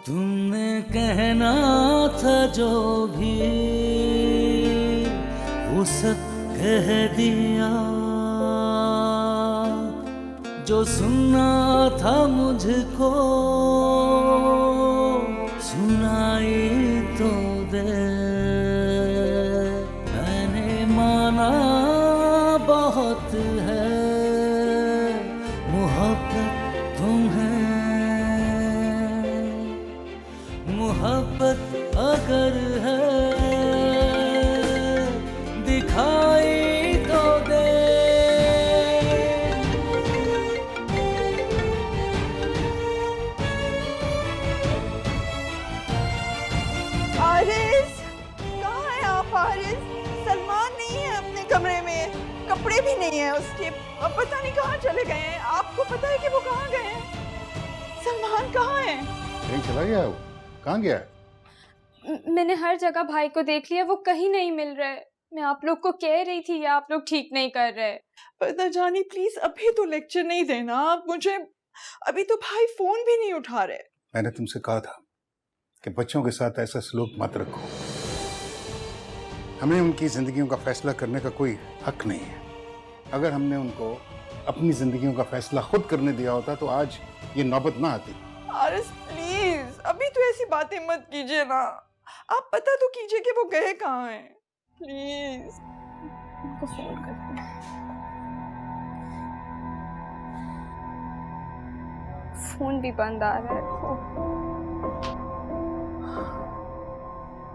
तुमने कहना था जो भी वो सब कह दिया, जो सुनना था मुझको सुनाई तो दे। मैंने माना बहुत है मोहब्बत तुम्हें, मोहब्बत अगर है दिखाई तो दे। आरिस, कहाँ है आप आरिस? सलमान नहीं है अपने कमरे में, कपड़े भी नहीं है उसके, अब पता नहीं कहाँ चले गए हैं। आपको पता है कि वो कहाँ गए हैं? सलमान कहाँ है? कहीं चला गया वो? कहाँ गया? मैंने हर जगह भाई को देख लिया, वो कहीं नहीं मिल रहा है। मैं आप लोग को कह रही थी, आप लोग ठीक नहीं कर रहे। पता जानी प्लीज अभी तो लेक्चर नहीं देना आप मुझे, अभी तो भाई फोन भी नहीं उठा रहे। मैंने तुमसे कहा था कि बच्चों के साथ ऐसा सलूक मत रखो। हमें उनकी जिंदगियों का फैसला करने का कोई हक नहीं है। अगर हमने उनको अपनी जिंदगियों का फैसला खुद करने दिया होता तो आज ये नौबत ना आती। आरिस प्लीज अभी तो ऐसी बातें मत कीजिए ना, आप पता तो कीजिए कि वो गए कहाँ हैं प्लीज। उनको फोन करते हैं। फोन भी बंद आ रहा है।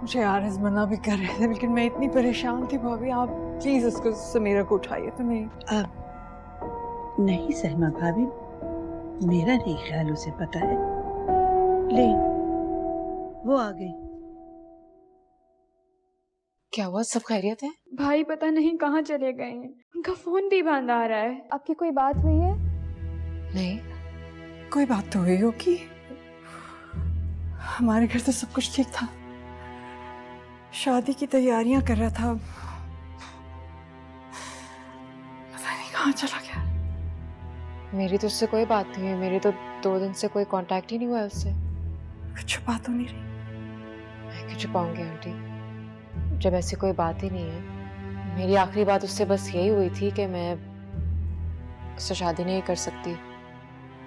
मुझे आरिस मना भी कर रहे थे लेकिन मैं इतनी परेशान थी भाभी, आप प्लीज उसको समीरा को उठाइए। तो नहीं नहीं सलमा भाभी, मेरा नहीं ख्याल उसे पता है। ले वो आ गई। क्या हुआ, सब खैरियत है? भाई पता नहीं कहाँ चले गए हैं, उनका फोन भी बंद आ रहा है। आपकी कोई बात हुई है? नहीं। कोई बात तो हुई होगी, हमारे घर तो सब कुछ ठीक था, शादी की तैयारियां कर रहा था, पता नहीं कहाँ चला गया। मेरी तो उससे कोई बात नहीं है, मेरी तो 2 दिन से कोई कांटेक्ट ही नहीं हुआ है उससे। कुछ छुपा तो नहीं रही? मैं क्यों छुपाऊंगी आंटी, जब ऐसी कोई बात ही नहीं है। मेरी आखिरी बात उससे बस यही हुई थी कि मैं उससे शादी नहीं कर सकती,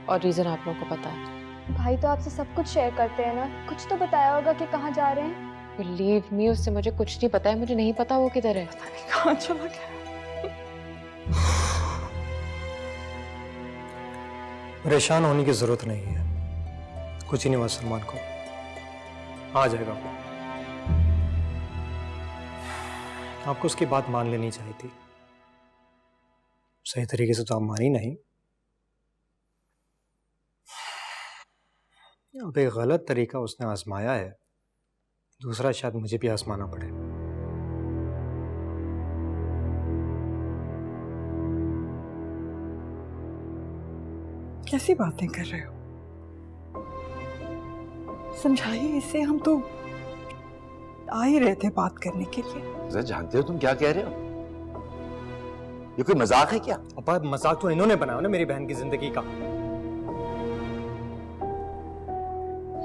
और रीजन आप लोगों को पता है। भाई तो आपसे सब कुछ शेयर करते हैं ना, कुछ तो बताया होगा कि कहाँ जा रहे हैं। बिलीव मी, उससे मुझे कुछ नहीं पता है, मुझे नहीं पता वो किधर है। पता नहीं कहाँ चला गया। परेशान होने की जरूरत नहीं है, कुछ ही नहीं हुआ सलमान को, आ जाएगा वो। आपको उसकी बात मान लेनी चाहिए थी, सही तरीके से तो आप मानी नहीं। अब एक गलत तरीका उसने आजमाया है, दूसरा शायद मुझे भी आजमाना पड़े। कैसी बातें कर रहे हो? समझाइए इसे, हम तो आ ही रहे थे बात करने के लिए। जरा जानते हो तुम क्या कह रहे हो? ये कोई मजाक है क्या? अपा मजाक तो इन्होंने बनाया ना मेरी बहन की जिंदगी का।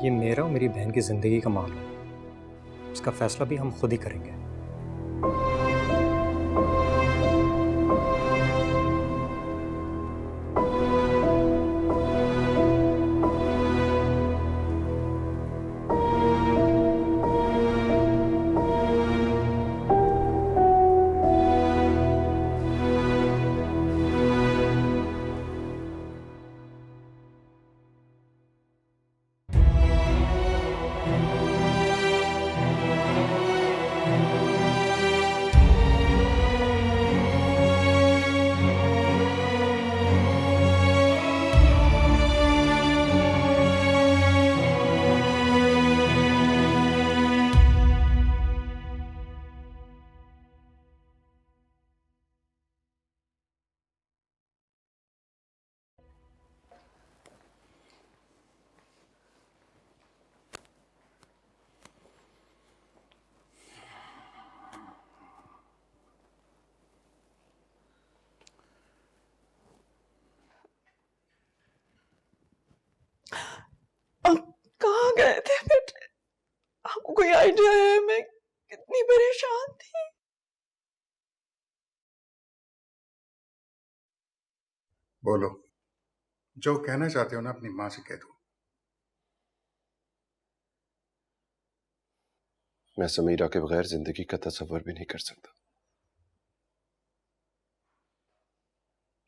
ये मेरा और मेरी बहन की जिंदगी का मामला है, इसका फैसला भी हम खुद ही करेंगे। अब कहाँ गए थे बेटे? आपको कोई आइडिया है मैं कितनी परेशान थी? बोलो, जो कहना चाहते हो ना अपनी माँ से कह दो। मैं समीरा के बगैर जिंदगी का तस्वर भी नहीं कर सकता।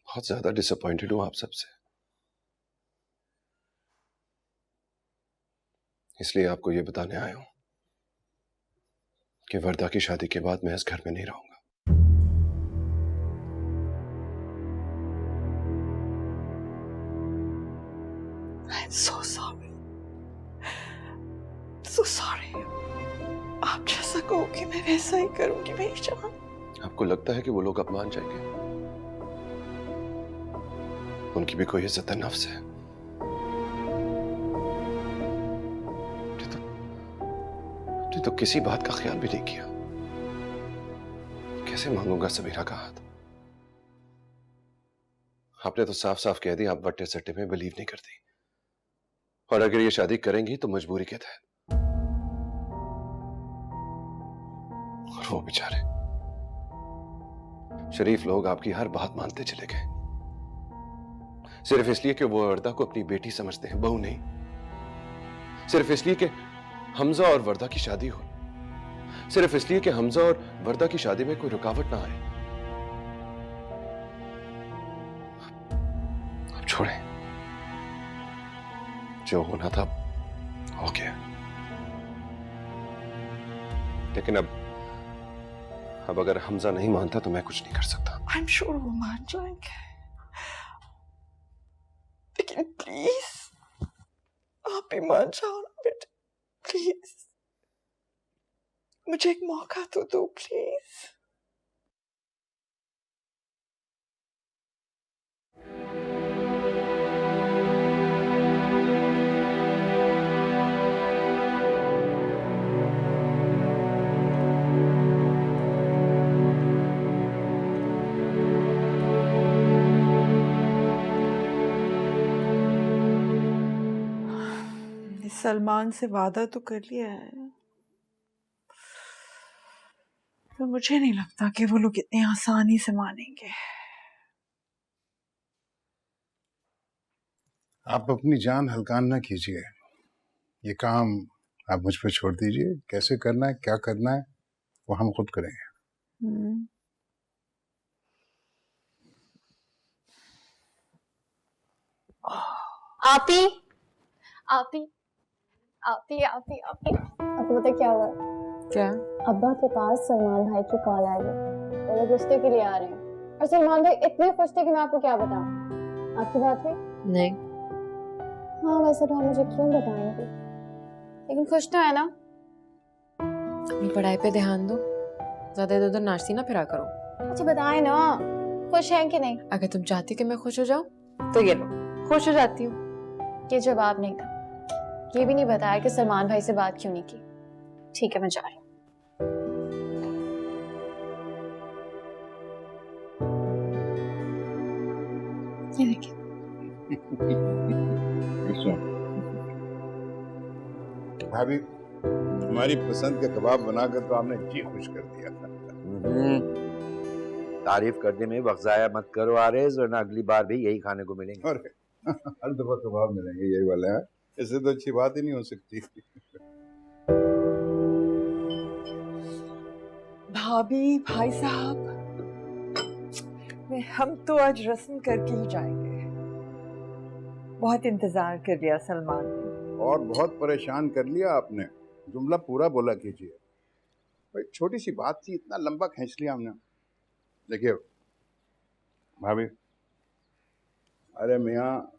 बहुत ज्यादा डिसअपॉइंटेड हूं आप सबसे, इसलिए आपको यह बताने आया हूं कि वर्दा की शादी के बाद मैं इस घर में नहीं रहूंगा। I'm so sorry. So sorry. आप जैसा कहोगे मैं वैसा ही करूंगी मेरी जान। आपको लगता है कि वो लोग अब मान जाएंगे? उनकी भी कोई इज्जत नफ्स है। तो किसी बात का ख्याल भी नहीं किया। कैसे मांगूंगा समीरा का हाथ? आपने तो साफ साफ कह दिया आप वट्टे सट्टे में बिलीव नहीं करती, और अगर ये शादी करेंगी तो मजबूरी के तहत। और वो बेचारे शरीफ लोग आपकी हर बात मानते चले गए, सिर्फ इसलिए कि वो वर्दा को अपनी बेटी समझते हैं, बहू नहीं। सिर्फ इसलिए कि हमजा और वर्दा की शादी हो, सिर्फ इसलिए कि हमजा और वर्दा की शादी में कोई रुकावट ना आए। अब छोड़ें, जो होना था हो गया। लेकिन अब अगर हमजा नहीं मानता तो मैं कुछ नहीं कर सकता। I'm sure वो मान जाएंगे, लेकिन प्लीज आप भी मान जाओ ना बेटे, प्लीज मुझे एक मौका तो दो प्लीज। सलमान से वादा तो कर लिया है, तो मुझे नहीं लगता कि वो लोग इतनी आसानी से मानेंगे। आप अपनी जान हल्का ना कीजिए, ये काम आप मुझ पर छोड़ दीजिए। कैसे करना है, क्या करना है, वो हम खुद करेंगे। आपी आपी आपी आपी आपी आपको पता क्या हुआ? क्या? अब्बा के पास सलमान भाई की कॉल आई है, वो लोग रिश्ते के लिए आ रहे हैं और सलमान भाई इतने खुश थे कि मैं आपको क्या बताऊं। आपकी बात हुई? नहीं। हाँ वैसे तो आप मुझे क्यों बताएंगे, लेकिन खुश तो है ना? अपनी पढ़ाई पे ध्यान दो, ज्यादा इधर उधर नाचती ना फिरा करो। अच्छा बताए ना, खुश हैं कि नहीं? अगर तुम चाहती कि मैं खुश हो जाऊं तो ये लो, खुश हो जाती हूँ। ये जवाब नहीं था। ये भी नहीं बताया कि सलमान भाई से बात क्यों नहीं की। ठीक है मैं जा रही हूँ। ये देखिए। भाभी, हमारी पसंद का कबाब बनाकर तो आपने जी खुश कर दिया। तारीफ करने में वक्त जाया मत करो आरिज़, वरना अगली बार भी यही खाने को मिलेंगे। और हर दफा कबाब मिलेंगे, यही वाला है। इससे तो अच्छी बात ही नहीं हो सकती। भाभी, भाई साहब, हम तो आज रस्म करके ही जाएंगे। बहुत इंतजार कर लिया सलमान ने। और बहुत परेशान कर लिया आपने। जुमला पूरा बोला कीजिए। भाई छोटी सी बात थी, इतना लंबा खींच लिया हमने। देखिए भाभी, अरे मियाँ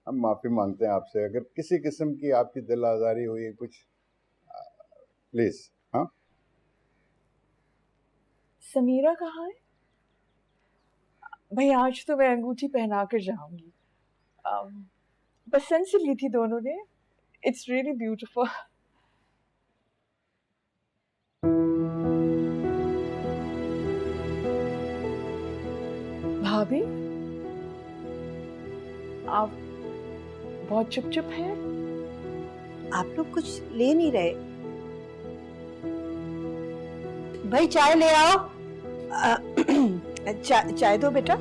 हम माफी मांगते हैं आपसे अगर किसी किस्म की आपकी दिल आजारी हुई कुछ, प्लीज। हाँ, समीरा कहाँ है? भाई आज तो मैं अंगूठी पहना कर जाऊंगी। पसंद से ली थी दोनों ने। It's really beautiful. भाभी, आप बहुत चुप चुप हैं। आप लोग कुछ ले नहीं रहे? भाई चाय ले आओ। चाय दो बेटा।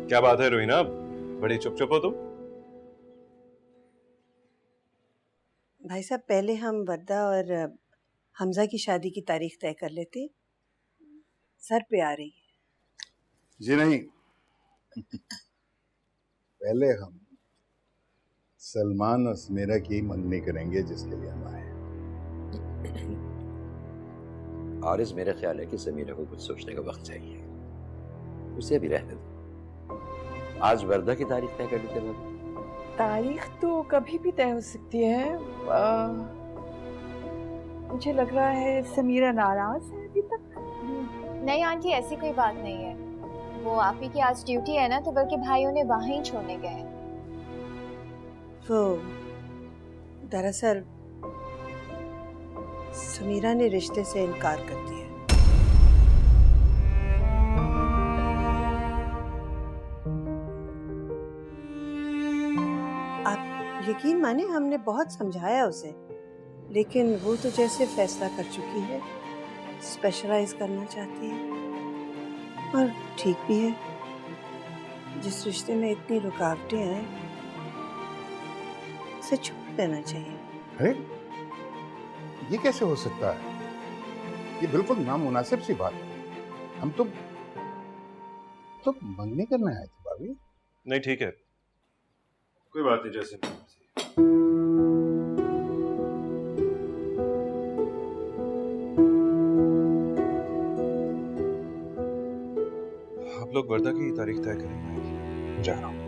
क्या बात है रोहिना, बड़ी चुप चुप हो तुम? भाई साहब पहले हम वर्दा और हमजा की शादी की तारीख तय कर लेते। सर पे आ रही है। जी नहीं, पहले हम सलमान और समीरा की मंगनी करेंगे जिसके लिए हम आए। आरिज़, मेरा ख्याल है कि समीरा को कुछ सोचने का वक्त चाहिए, उसे भी रहने दो। आज वर्दा की तारीख तय कर लेते हैं। तारीख तो कभी भी तय हो सकती है। मुझे लग रहा है समीरा नाराज है अभी तक। नहीं आंटी, ऐसी कोई बात नहीं है। वो आप ही की आज ड्यूटी है ना, तो बल्कि भाई उन्हें वहां ही छोड़ने गए हैं। वो दरअसल समीरा ने रिश्ते से इनकार कर दिया। आप यकीन माने हमने बहुत समझाया उसे, लेकिन वो तो जैसे फैसला कर चुकी है, स्पेशलाइज करना चाहती है। और ठीक भी है, जिस रिश्ते में इतनी रुकावटें आए उसे छोड़ देना चाहिए। अरे ये कैसे हो सकता है? ये बिल्कुल नामुनासिब सी बात है। हम तो मंगनी करने आए थे भाभी। नहीं ठीक है, कोई बात नहीं, जैसे आप लोग वर्दा की तारीख तय करेंगे। जा रहा हूँ।